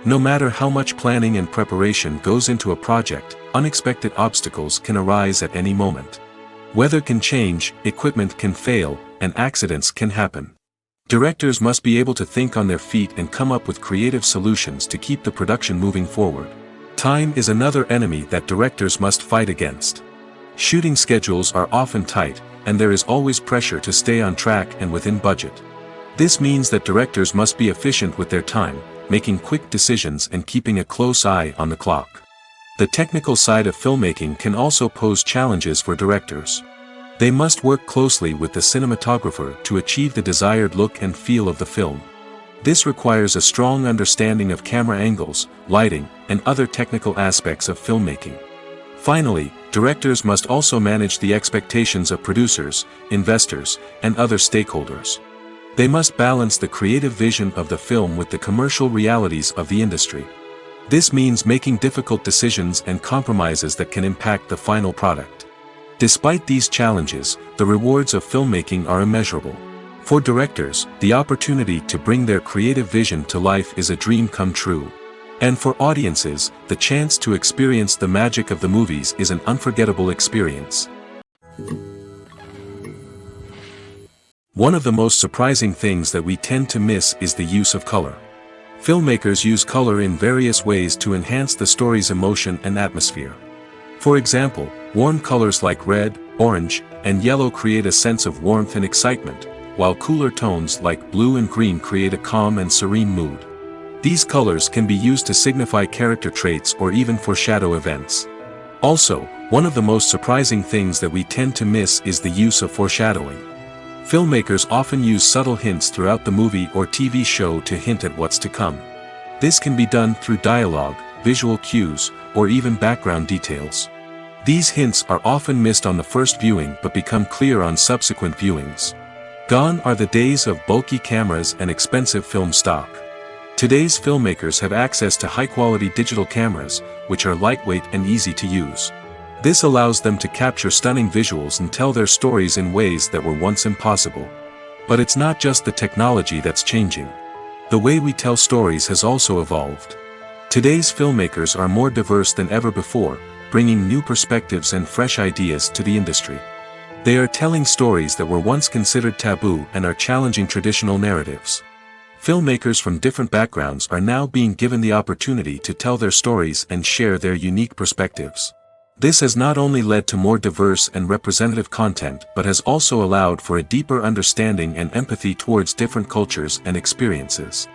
No matter how much planning and preparation goes into a project, unexpected obstacles can arise at any moment. Weather can change, equipment can fail, and accidents can happen. Directors must be able to think on their feet and come up with creative solutions to keep the production moving forward. Time is another enemy that directors must fight against. Shooting schedules are often tight, and there is always pressure to stay on track and within budget. This means that directors must be efficient with their time, making quick decisions and keeping a close eye on the clock. The technical side of filmmaking can also pose challenges for directors. They must work closely with the cinematographer to achieve the desired look and feel of the film. This requires a strong understanding of camera angles, lighting, and other technical aspects of filmmaking. Finally, directors must also manage the expectations of producers, investors, and other stakeholders. They must balance the creative vision of the film with the commercial realities of the industry. This means making difficult decisions and compromises that can impact the final product. Despite these challenges, the rewards of filmmaking are immeasurable. For directors, the opportunity to bring their creative vision to life is a dream come true. And for audiences, the chance to experience the magic of the movies is an unforgettable experience. One of the most surprising things that we tend to miss is the use of color. Filmmakers use color in various ways to enhance the story's emotion and atmosphere. For example, warm colors like red, orange, and yellow create a sense of warmth and excitement, while cooler tones like blue and green create a calm and serene mood. These colors can be used to signify character traits or even foreshadow events. Also, one of the most surprising things that we tend to miss is the use of foreshadowing. Filmmakers often use subtle hints throughout the movie or TV show to hint at what's to come. This can be done through dialogue, visual cues, or even background details. These hints are often missed on the first viewing but become clear on subsequent viewings. Gone are the days of bulky cameras and expensive film stock. Today's filmmakers have access to high-quality digital cameras, which are lightweight and easy to use. This allows them to capture stunning visuals and tell their stories in ways that were once impossible. But it's not just the technology that's changing. The way we tell stories has also evolved. Today's filmmakers are more diverse than ever before, bringing new perspectives and fresh ideas to the industry. They are telling stories that were once considered taboo and are challenging traditional narratives. Filmmakers from different backgrounds are now being given the opportunity to tell their stories and share their unique perspectives. This has not only led to more diverse and representative content but has also allowed for a deeper understanding and empathy towards different cultures and experiences.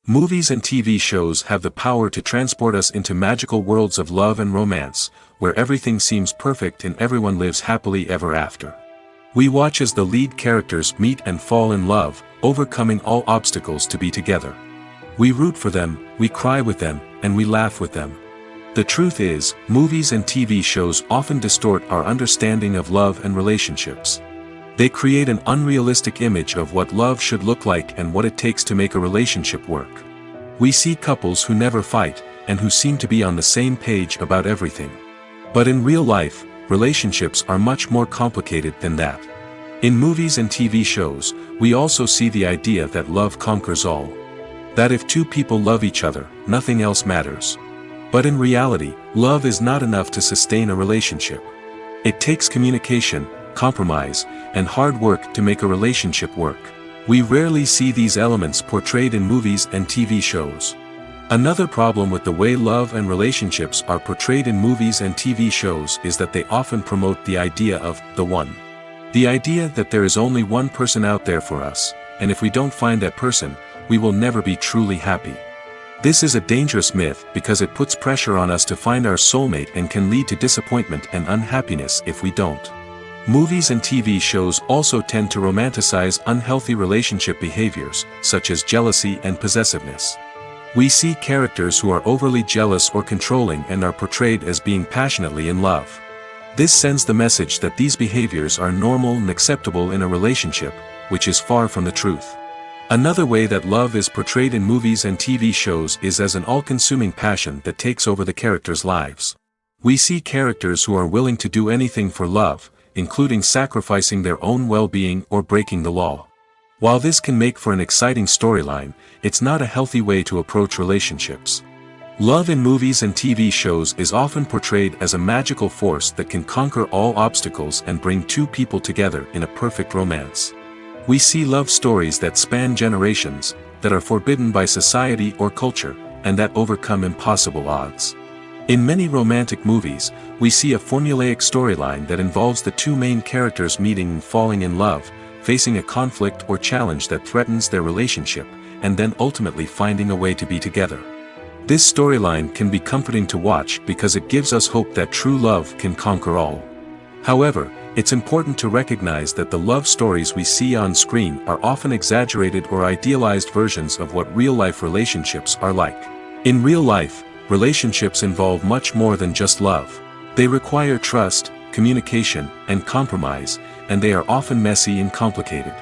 Movies and TV shows have the power to transport us into magical worlds of love and romance, where everything seems perfect and everyone lives happily ever after. We watch as the lead characters meet and fall in love, overcoming all obstacles to be together. We root for them, we cry with them, and we laugh with them. The truth is, movies and TV shows often distort our understanding of love and relationships. They create an unrealistic image of what love should look like and what it takes to make a relationship work. We see couples who never fight, and who seem to be on the same page about everything. But in real life, relationships are much more complicated than that. In movies and TV shows, we also see the idea that love conquers all. That if two people love each other, nothing else matters. But in reality, love is not enough to sustain a relationship. It takes communication, compromise, and hard work to make a relationship work. We rarely see these elements portrayed in movies and TV shows. Another problem with the way love and relationships are portrayed in movies and TV shows is that they often promote the idea of the one. The idea that there is only one person out there for us, and if we don't find that person, we will never be truly happy. This is a dangerous myth because it puts pressure on us to find our soulmate and can lead to disappointment and unhappiness if we don't. Movies and TV shows also tend to romanticize unhealthy relationship behaviors, such as jealousy and possessiveness. We see characters who are overly jealous or controlling and are portrayed as being passionately in love. This sends the message that these behaviors are normal and acceptable in a relationship, which is far from the truth. Another way that love is portrayed in movies and TV shows is as an all-consuming passion that takes over the characters' lives. We see characters who are willing to do anything for love, including sacrificing their own well-being or breaking the law. While this can make for an exciting storyline, it's not a healthy way to approach relationships. Love in movies and TV shows is often portrayed as a magical force that can conquer all obstacles and bring two people together in a perfect romance. We see love stories that span generations, that are forbidden by society or culture, and that overcome impossible odds. In many romantic movies, we see a formulaic storyline that involves the two main characters meeting and falling in love, facing a conflict or challenge that threatens their relationship, and then ultimately finding a way to be together. This storyline can be comforting to watch because it gives us hope that true love can conquer all. However, it's important to recognize that the love stories we see on screen are often exaggerated or idealized versions of what real-life relationships are like. In real life, relationships involve much more than just love. They require trust, communication, and compromise, and they are often messy and complicated.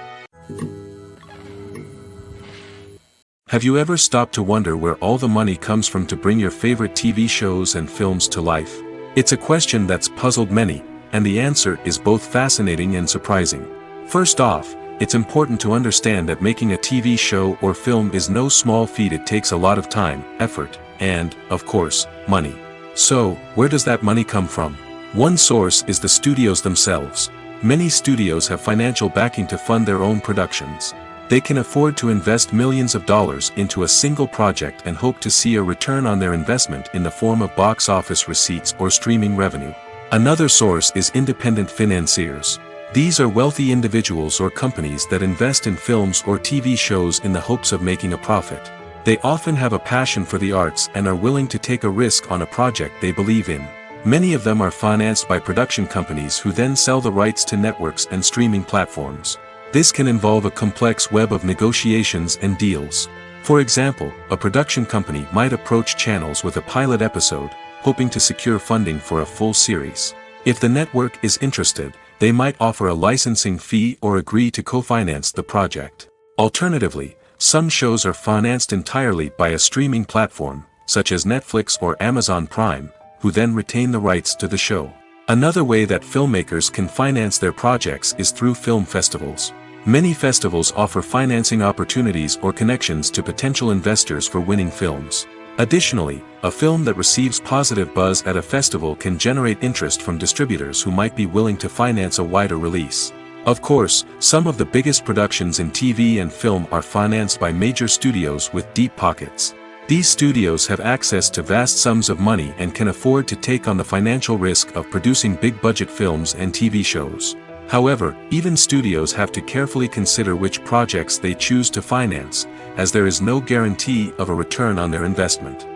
Have you ever stopped to wonder where all the money comes from to bring your favorite TV shows and films to life? It's a question that's puzzled many, and the answer is both fascinating and surprising. First off, it's important to understand that making a TV show or film is no small feat. It takes a lot of time, effort, and, of course, money. So, where does that money come from? One source is the studios themselves. Many studios have financial backing to fund their own productions. They can afford to invest millions of dollars into a single project and hope to see a return on their investment in the form of box office receipts or streaming revenue. Another source is independent financiers. These are wealthy individuals or companies that invest in films or TV shows in the hopes of making a profit. They often have a passion for the arts and are willing to take a risk on a project they believe in. Many of them are financed by production companies who then sell the rights to networks and streaming platforms. This can involve a complex web of negotiations and deals. For example, a production company might approach channels with a pilot episode, hoping to secure funding for a full series. If the network is interested, they might offer a licensing fee or agree to co-finance the project. Alternatively, some shows are financed entirely by a streaming platform, such as Netflix or Amazon Prime, who then retain the rights to the show. Another way that filmmakers can finance their projects is through film festivals. Many festivals offer financing opportunities or connections to potential investors for winning films. Additionally, a film that receives positive buzz at a festival can generate interest from distributors who might be willing to finance a wider release. Of course, some of the biggest productions in TV and film are financed by major studios with deep pockets. These studios have access to vast sums of money and can afford to take on the financial risk of producing big-budget films and TV shows. However, even studios have to carefully consider which projects they choose to finance, as there is no guarantee of a return on their investment.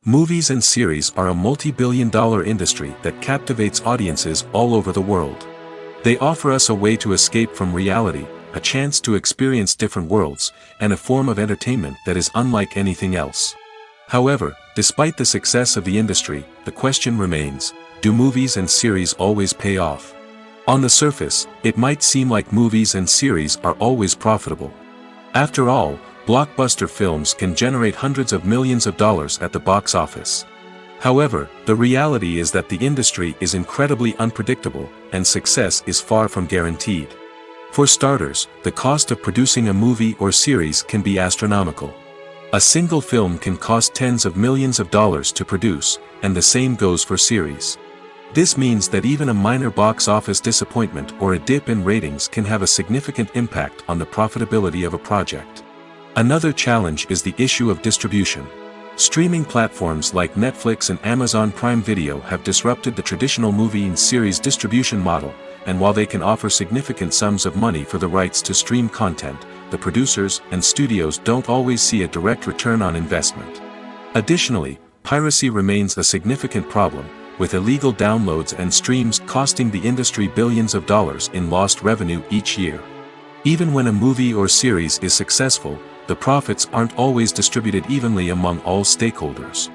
Movies and series are a multi-billion-dollar industry that captivates audiences all over the world. They offer us a way to escape from reality, a chance to experience different worlds, and a form of entertainment that is unlike anything else. However, despite the success of the industry, the question remains, do movies and series always pay off? On the surface, it might seem like movies and series are always profitable. After all, blockbuster films can generate hundreds of millions of dollars at the box office. However, the reality is that the industry is incredibly unpredictable, and success is far from guaranteed. For starters, the cost of producing a movie or series can be astronomical. A single film can cost tens of millions of dollars to produce, and the same goes for series. This means that even a minor box office disappointment or a dip in ratings can have a significant impact on the profitability of a project. Another challenge is the issue of distribution. Streaming platforms like Netflix and Amazon Prime Video have disrupted the traditional movie and series distribution model, and while they can offer significant sums of money for the rights to stream content, the producers and studios don't always see a direct return on investment. Additionally, piracy remains a significant problem, with illegal downloads and streams costing the industry billions of dollars in lost revenue each year. Even when a movie or series is successful, the profits aren't always distributed evenly among all stakeholders.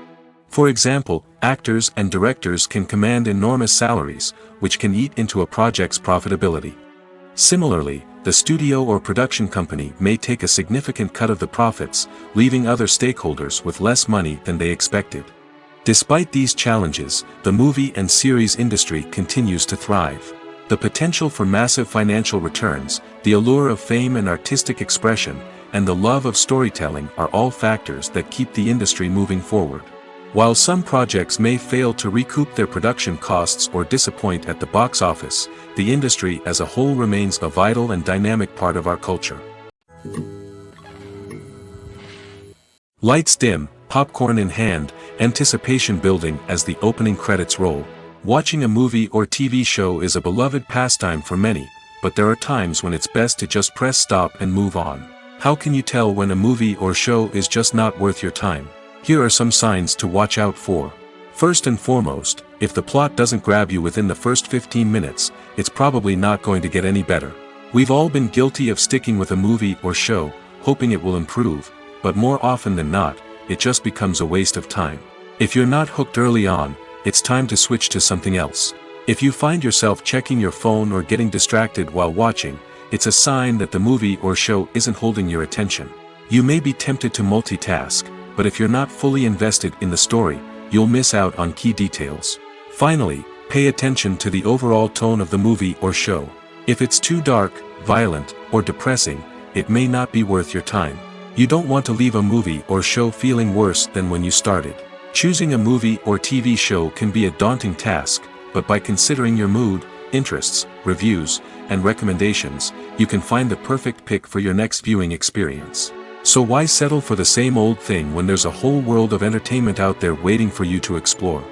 For example, actors and directors can command enormous salaries, which can eat into a project's profitability. Similarly, the studio or production company may take a significant cut of the profits, leaving other stakeholders with less money than they expected. Despite these challenges, the movie and series industry continues to thrive. The potential for massive financial returns, the allure of fame and artistic expression, and the love of storytelling are all factors that keep the industry moving forward. While some projects may fail to recoup their production costs or disappoint at the box office, the industry as a whole remains a vital and dynamic part of our culture. Lights dim, popcorn in hand, anticipation building as the opening credits roll. Watching a movie or TV show is a beloved pastime for many, but there are times when it's best to just press stop and move on. How can you tell when a movie or show is just not worth your time? Here are some signs to watch out for. First and foremost, if the plot doesn't grab you within the first 15 minutes, it's probably not going to get any better. We've all been guilty of sticking with a movie or show, hoping it will improve, but more often than not, it just becomes a waste of time. If you're not hooked early on, it's time to switch to something else. If you find yourself checking your phone or getting distracted while watching, it's a sign that the movie or show isn't holding your attention. You may be tempted to multitask, but if you're not fully invested in the story, you'll miss out on key details. Finally, pay attention to the overall tone of the movie or show. If it's too dark, violent, or depressing, it may not be worth your time. You don't want to leave a movie or show feeling worse than when you started. Choosing a movie or TV show can be a daunting task, but by considering your mood, interests, reviews, and recommendations, you can find the perfect pick for your next viewing experience. So why settle for the same old thing when there's a whole world of entertainment out there waiting for you to explore?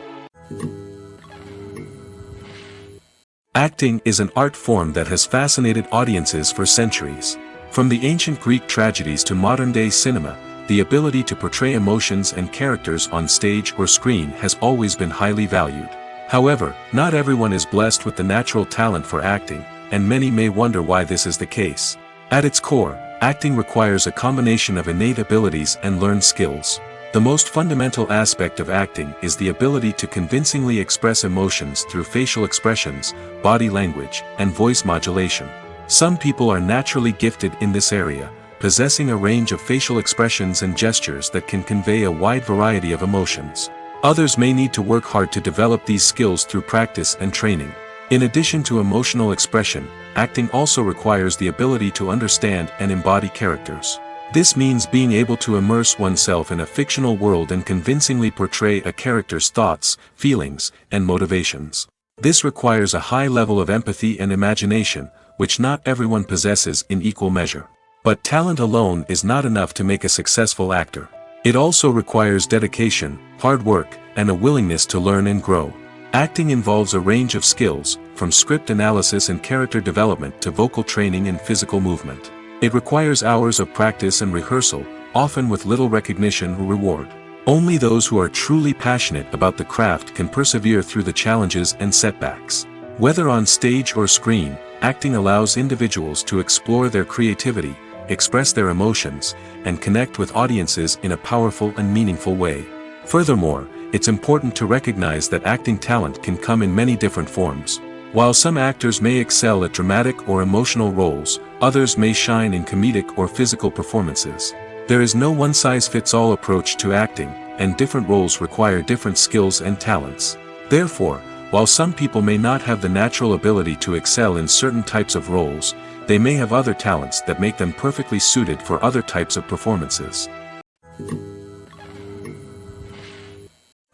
Acting is an art form that has fascinated audiences for centuries. From the ancient Greek tragedies to modern-day cinema, the ability to portray emotions and characters on stage or screen has always been highly valued. However, not everyone is blessed with the natural talent for acting, and many may wonder why this is the case. At its core, acting requires a combination of innate abilities and learned skills. The most fundamental aspect of acting is the ability to convincingly express emotions through facial expressions, body language, and voice modulation. Some people are naturally gifted in this area, possessing a range of facial expressions and gestures that can convey a wide variety of emotions. Others may need to work hard to develop these skills through practice and training. In addition to emotional expression, acting also requires the ability to understand and embody characters. This means being able to immerse oneself in a fictional world and convincingly portray a character's thoughts, feelings, and motivations. This requires a high level of empathy and imagination, which not everyone possesses in equal measure. But talent alone is not enough to make a successful actor. It also requires dedication, hard work, and a willingness to learn and grow. Acting involves a range of skills, from script analysis and character development to vocal training and physical movement. It requires hours of practice and rehearsal, often with little recognition or reward. Only those who are truly passionate about the craft can persevere through the challenges and setbacks. Whether on stage or screen, acting allows individuals to explore their creativity, express their emotions, and connect with audiences in a powerful and meaningful way. Furthermore, it's important to recognize that acting talent can come in many different forms. While some actors may excel at dramatic or emotional roles, others may shine in comedic or physical performances. There is no one-size-fits-all approach to acting, and different roles require different skills and talents. Therefore, while some people may not have the natural ability to excel in certain types of roles, they may have other talents that make them perfectly suited for other types of performances.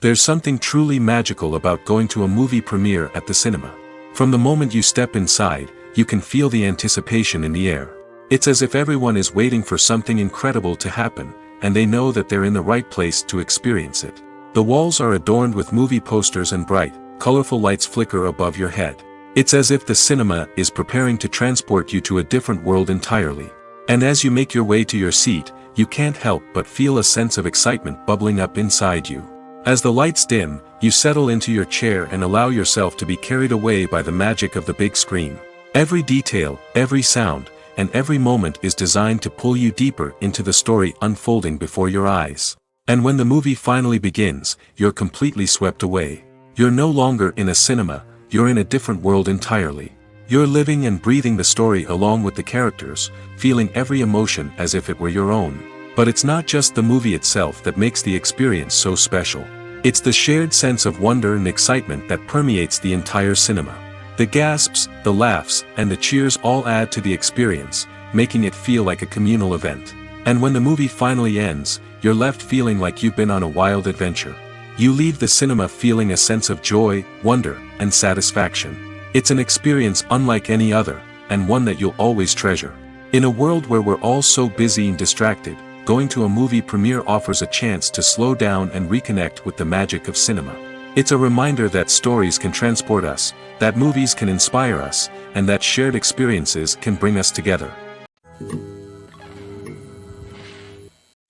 There's something truly magical about going to a movie premiere at the cinema. From the moment you step inside, you can feel the anticipation in the air. It's as if everyone is waiting for something incredible to happen, and they know that they're in the right place to experience it. The walls are adorned with movie posters and bright, colorful lights flicker above your head. It's as if the cinema is preparing to transport you to a different world entirely. And as you make your way to your seat, you can't help but feel a sense of excitement bubbling up inside you. As the lights dim, you settle into your chair and allow yourself to be carried away by the magic of the big screen. Every detail, every sound, and every moment is designed to pull you deeper into the story unfolding before your eyes. And when the movie finally begins, you're completely swept away. You're no longer in a cinema, you're in a different world entirely. You're living and breathing the story along with the characters, feeling every emotion as if it were your own. But it's not just the movie itself that makes the experience so special. It's the shared sense of wonder and excitement that permeates the entire cinema. The gasps, the laughs, and the cheers all add to the experience, making it feel like a communal event. And when the movie finally ends, you're left feeling like you've been on a wild adventure. You leave the cinema feeling a sense of joy, wonder, and satisfaction. It's an experience unlike any other, and one that you'll always treasure. In a world where we're all so busy and distracted, going to a movie premiere offers a chance to slow down and reconnect with the magic of cinema. It's a reminder that stories can transport us, that movies can inspire us, and that shared experiences can bring us together.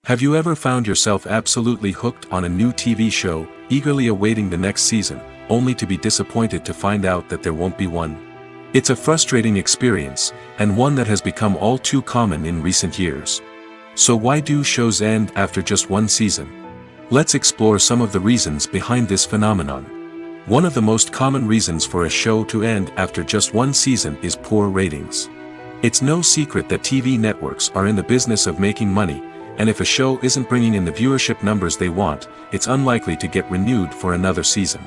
Have you ever found yourself absolutely hooked on a new TV show, eagerly awaiting the next season, only to be disappointed to find out that there won't be one? It's a frustrating experience, and one that has become all too common in recent years. So why do shows end after just one season? Let's explore some of the reasons behind this phenomenon. One of the most common reasons for a show to end after just one season is poor ratings. It's no secret that TV networks are in the business of making money, and if a show isn't bringing in the viewership numbers they want, it's unlikely to get renewed for another season.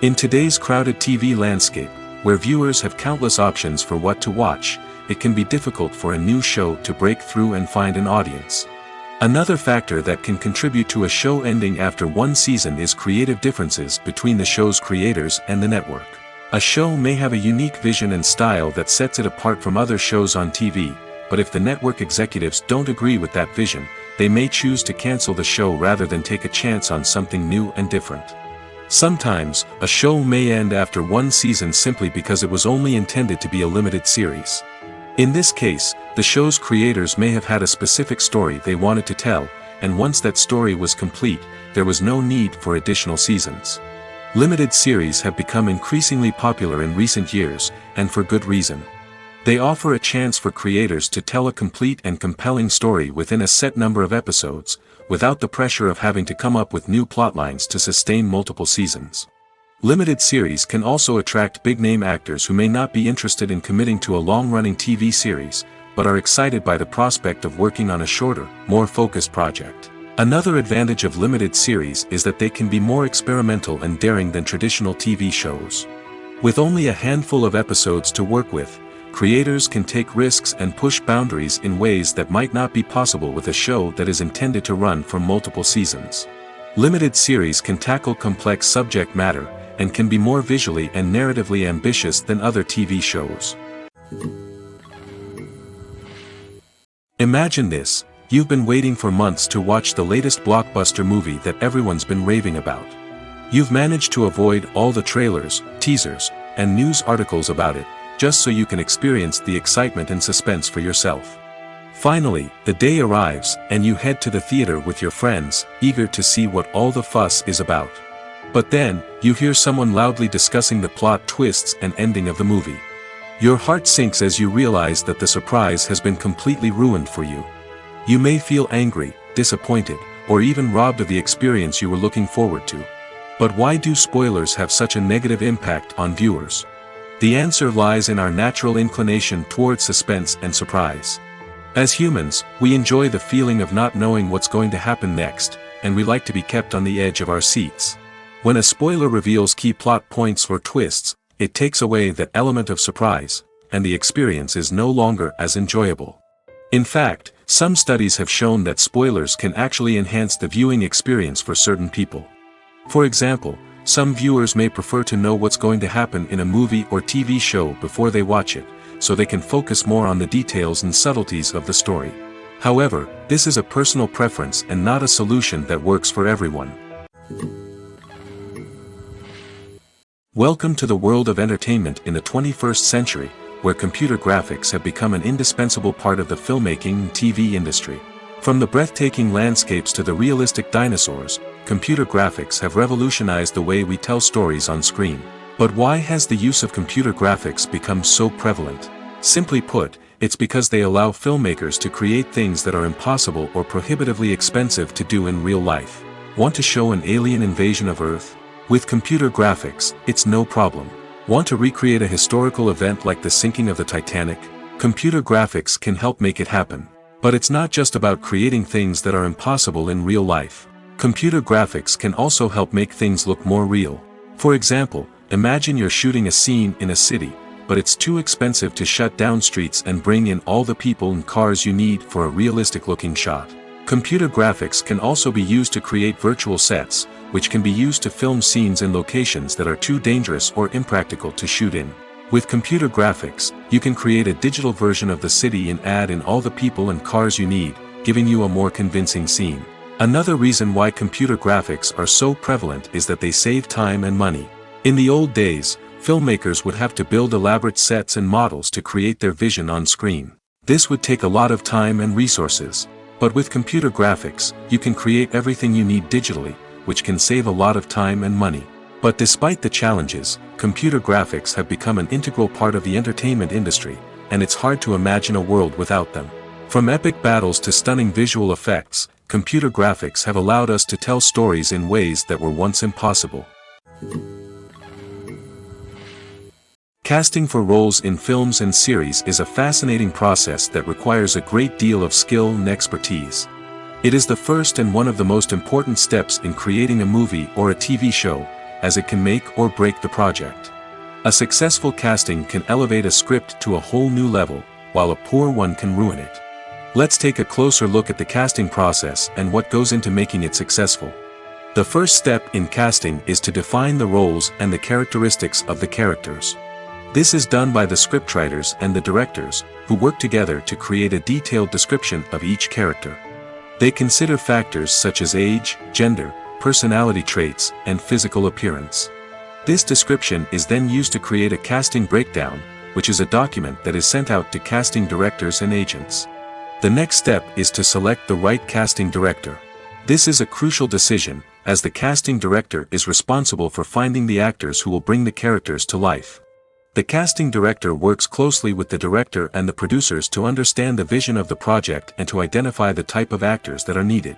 In today's crowded TV landscape, where viewers have countless options for what to watch, it can be difficult for a new show to break through and find an audience. Another factor that can contribute to a show ending after one season is creative differences between the show's creators and the network. A show may have a unique vision and style that sets it apart from other shows on TV, but if the network executives don't agree with that vision, they may choose to cancel the show rather than take a chance on something new and different. Sometimes, a show may end after one season simply because it was only intended to be a limited series. In this case, the show's creators may have had a specific story they wanted to tell, and once that story was complete, there was no need for additional seasons. Limited series have become increasingly popular in recent years, and for good reason. They offer a chance for creators to tell a complete and compelling story within a set number of episodes, without the pressure of having to come up with new plotlines to sustain multiple seasons. Limited series can also attract big-name actors who may not be interested in committing to a long-running TV series, but are excited by the prospect of working on a shorter, more focused project. Another advantage of limited series is that they can be more experimental and daring than traditional TV shows. With only a handful of episodes to work with, creators can take risks and push boundaries in ways that might not be possible with a show that is intended to run for multiple seasons. Limited series can tackle complex subject matter, and can be more visually and narratively ambitious than other TV shows. Imagine this: you've been waiting for months to watch the latest blockbuster movie that everyone's been raving about. You've managed to avoid all the trailers, teasers, and news articles about it, just so you can experience the excitement and suspense for yourself. Finally, the day arrives, and you head to the theater with your friends, eager to see what all the fuss is about. But then, you hear someone loudly discussing the plot twists and ending of the movie. Your heart sinks as you realize that the surprise has been completely ruined for you. You may feel angry, disappointed, or even robbed of the experience you were looking forward to. But why do spoilers have such a negative impact on viewers? The answer lies in our natural inclination toward suspense and surprise. As humans, we enjoy the feeling of not knowing what's going to happen next, and we like to be kept on the edge of our seats. When a spoiler reveals key plot points or twists, it takes away that element of surprise, and the experience is no longer as enjoyable. In fact, some studies have shown that spoilers can actually enhance the viewing experience for certain people. For example, some viewers may prefer to know what's going to happen in a movie or TV show before they watch it, so they can focus more on the details and subtleties of the story. However, this is a personal preference and not a solution that works for everyone. Welcome to the world of entertainment in the 21st century, where computer graphics have become an indispensable part of the filmmaking and TV industry. From the breathtaking landscapes to the realistic dinosaurs, computer graphics have revolutionized the way we tell stories on screen. But why has the use of computer graphics become so prevalent? Simply put, it's because they allow filmmakers to create things that are impossible or prohibitively expensive to do in real life. Want to show an alien invasion of Earth? With computer graphics, it's no problem. Want to recreate a historical event like the sinking of the Titanic? Computer graphics can help make it happen. But it's not just about creating things that are impossible in real life. Computer graphics can also help make things look more real. For example, imagine you're shooting a scene in a city, but it's too expensive to shut down streets and bring in all the people and cars you need for a realistic-looking shot. Computer graphics can also be used to create virtual sets, which can be used to film scenes in locations that are too dangerous or impractical to shoot in. With computer graphics, you can create a digital version of the city and add in all the people and cars you need, giving you a more convincing scene. Another reason why computer graphics are so prevalent is that they save time and money. In the old days, filmmakers would have to build elaborate sets and models to create their vision on screen. This would take a lot of time and resources. But with computer graphics, you can create everything you need digitally, which can save a lot of time and money. But despite the challenges, computer graphics have become an integral part of the entertainment industry, and it's hard to imagine a world without them. From epic battles to stunning visual effects, computer graphics have allowed us to tell stories in ways that were once impossible. Casting for roles in films and series is a fascinating process that requires a great deal of skill and expertise. It is the first and one of the most important steps in creating a movie or a TV show, as it can make or break the project. A successful casting can elevate a script to a whole new level, while a poor one can ruin it. Let's take a closer look at the casting process and what goes into making it successful. The first step in casting is to define the roles and the characteristics of the characters. This is done by the scriptwriters and the directors, who work together to create a detailed description of each character. They consider factors such as age, gender, personality traits, and physical appearance. This description is then used to create a casting breakdown, which is a document that is sent out to casting directors and agents. The next step is to select the right casting director. This is a crucial decision, as the casting director is responsible for finding the actors who will bring the characters to life. The casting director works closely with the director and the producers to understand the vision of the project and to identify the type of actors that are needed.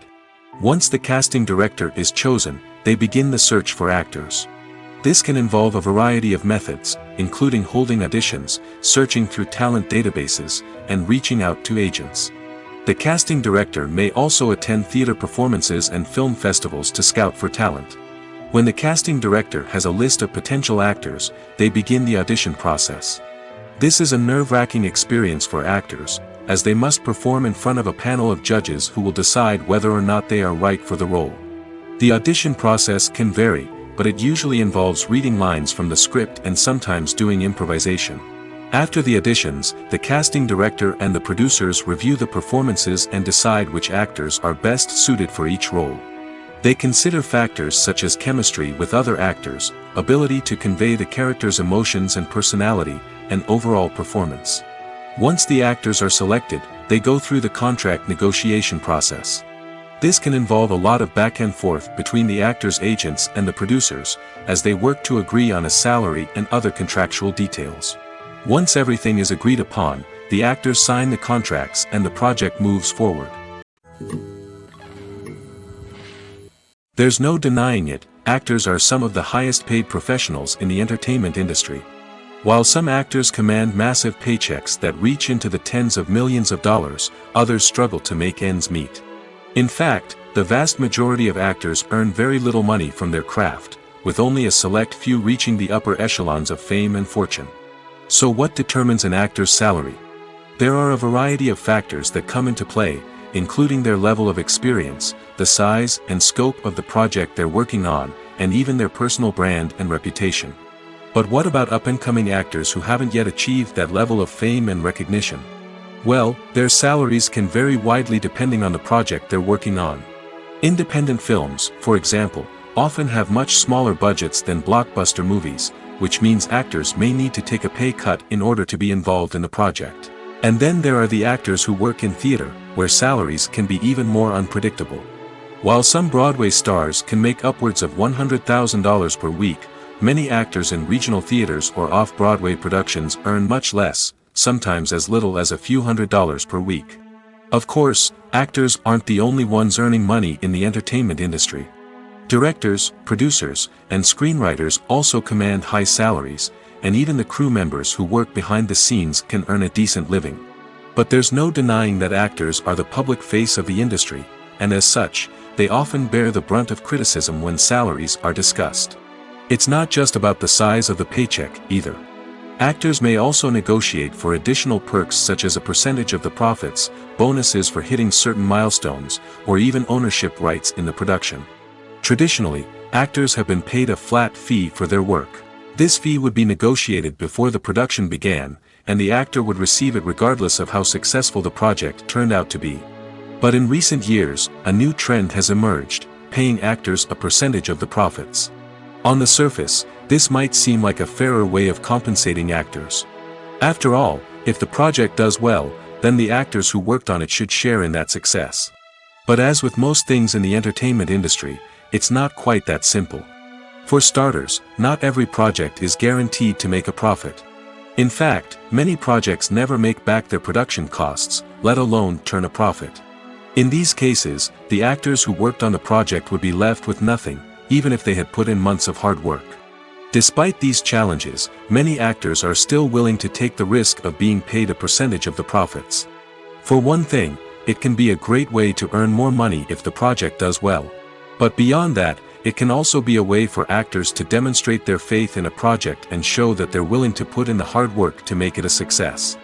Once the casting director is chosen, they begin the search for actors. This can involve a variety of methods, including holding auditions, searching through talent databases, and reaching out to agents. The casting director may also attend theater performances and film festivals to scout for talent. When the casting director has a list of potential actors, they begin the audition process. This is a nerve-wracking experience for actors, as they must perform in front of a panel of judges who will decide whether or not they are right for the role. The audition process can vary, but it usually involves reading lines from the script and sometimes doing improvisation. After the auditions, the casting director and the producers review the performances and decide which actors are best suited for each role. They consider factors such as chemistry with other actors, ability to convey the character's emotions and personality, and overall performance. Once the actors are selected, they go through the contract negotiation process. This can involve a lot of back and forth between the actors' agents and the producers, as they work to agree on a salary and other contractual details. Once everything is agreed upon, the actors sign the contracts and the project moves forward. There's no denying it, actors are some of the highest paid professionals in the entertainment industry. While some actors command massive paychecks that reach into the tens of millions of dollars, others struggle to make ends meet. In fact, the vast majority of actors earn very little money from their craft, with only a select few reaching the upper echelons of fame and fortune. So what determines an actor's salary? There are a variety of factors that come into play, including their level of experience, the size and scope of the project they're working on, and even their personal brand and reputation. But what about up-and-coming actors who haven't yet achieved that level of fame and recognition? Well, their salaries can vary widely depending on the project they're working on. Independent films, for example, often have much smaller budgets than blockbuster movies, which means actors may need to take a pay cut in order to be involved in the project. And then there are the actors who work in theater, where salaries can be even more unpredictable. While some Broadway stars can make upwards of $100,000 per week, many actors in regional theaters or off-Broadway productions earn much less, sometimes as little as a few $100s per week. Of course, actors aren't the only ones earning money in the entertainment industry. Directors, producers, and screenwriters also command high salaries, and even the crew members who work behind the scenes can earn a decent living. But there's no denying that actors are the public face of the industry, and as such, they often bear the brunt of criticism when salaries are discussed. It's not just about the size of the paycheck, either. Actors may also negotiate for additional perks such as a percentage of the profits, bonuses for hitting certain milestones, or even ownership rights in the production. Traditionally, actors have been paid a flat fee for their work. This fee would be negotiated before the production began, and the actor would receive it regardless of how successful the project turned out to be. But in recent years, a new trend has emerged, paying actors a percentage of the profits. On the surface, this might seem like a fairer way of compensating actors. After all, if the project does well, then the actors who worked on it should share in that success. But as with most things in the entertainment industry, it's not quite that simple. For starters, not every project is guaranteed to make a profit. In fact, many projects never make back their production costs, let alone turn a profit. In these cases, the actors who worked on the project would be left with nothing, even if they had put in months of hard work. Despite these challenges, many actors are still willing to take the risk of being paid a percentage of the profits. For one thing, it can be a great way to earn more money if the project does well. But beyond that, it can also be a way for actors to demonstrate their faith in a project and show that they're willing to put in the hard work to make it a success.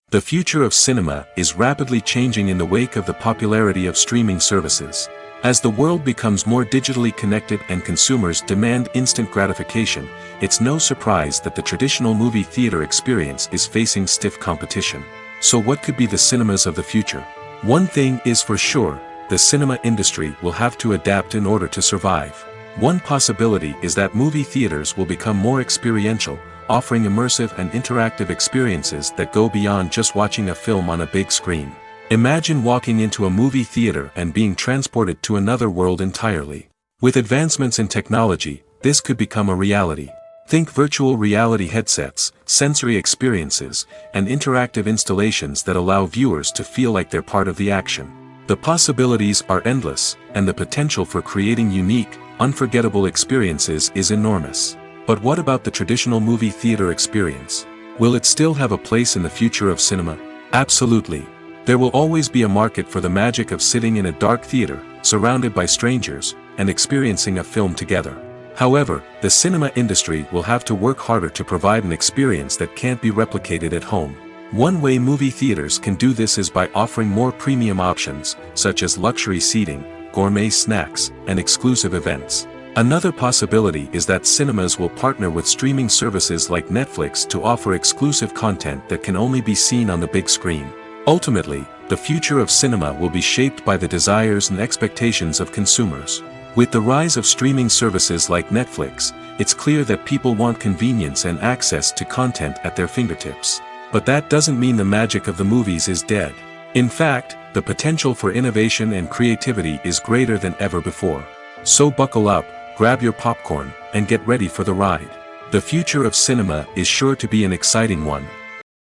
The future of cinema is rapidly changing in the wake of the popularity of streaming services. As the world becomes more digitally connected and consumers demand instant gratification, it's no surprise that the traditional movie theater experience is facing stiff competition. So what could be the cinemas of the future? One thing is for sure, the cinema industry will have to adapt in order to survive. One possibility is that movie theaters will become more experiential, offering immersive and interactive experiences that go beyond just watching a film on a big screen. Imagine walking into a movie theater and being transported to another world entirely. With advancements in technology, this could become a reality. Think virtual reality headsets, sensory experiences, and interactive installations that allow viewers to feel like they're part of the action. The possibilities are endless, and the potential for creating unique, unforgettable experiences is enormous. But what about the traditional movie theater experience? Will it still have a place in the future of cinema? Absolutely. There will always be a market for the magic of sitting in a dark theater, surrounded by strangers, and experiencing a film together. However, the cinema industry will have to work harder to provide an experience that can't be replicated at home. One way movie theaters can do this is by offering more premium options, such as luxury seating, gourmet snacks, and exclusive events. Another possibility is that cinemas will partner with streaming services like Netflix to offer exclusive content that can only be seen on the big screen. Ultimately, the future of cinema will be shaped by the desires and expectations of consumers. With the rise of streaming services like Netflix, it's clear that people want convenience and access to content at their fingertips. But that doesn't mean the magic of the movies is dead. In fact, the potential for innovation and creativity is greater than ever before. So buckle up, grab your popcorn, and get ready for the ride. The future of cinema is sure to be an exciting one.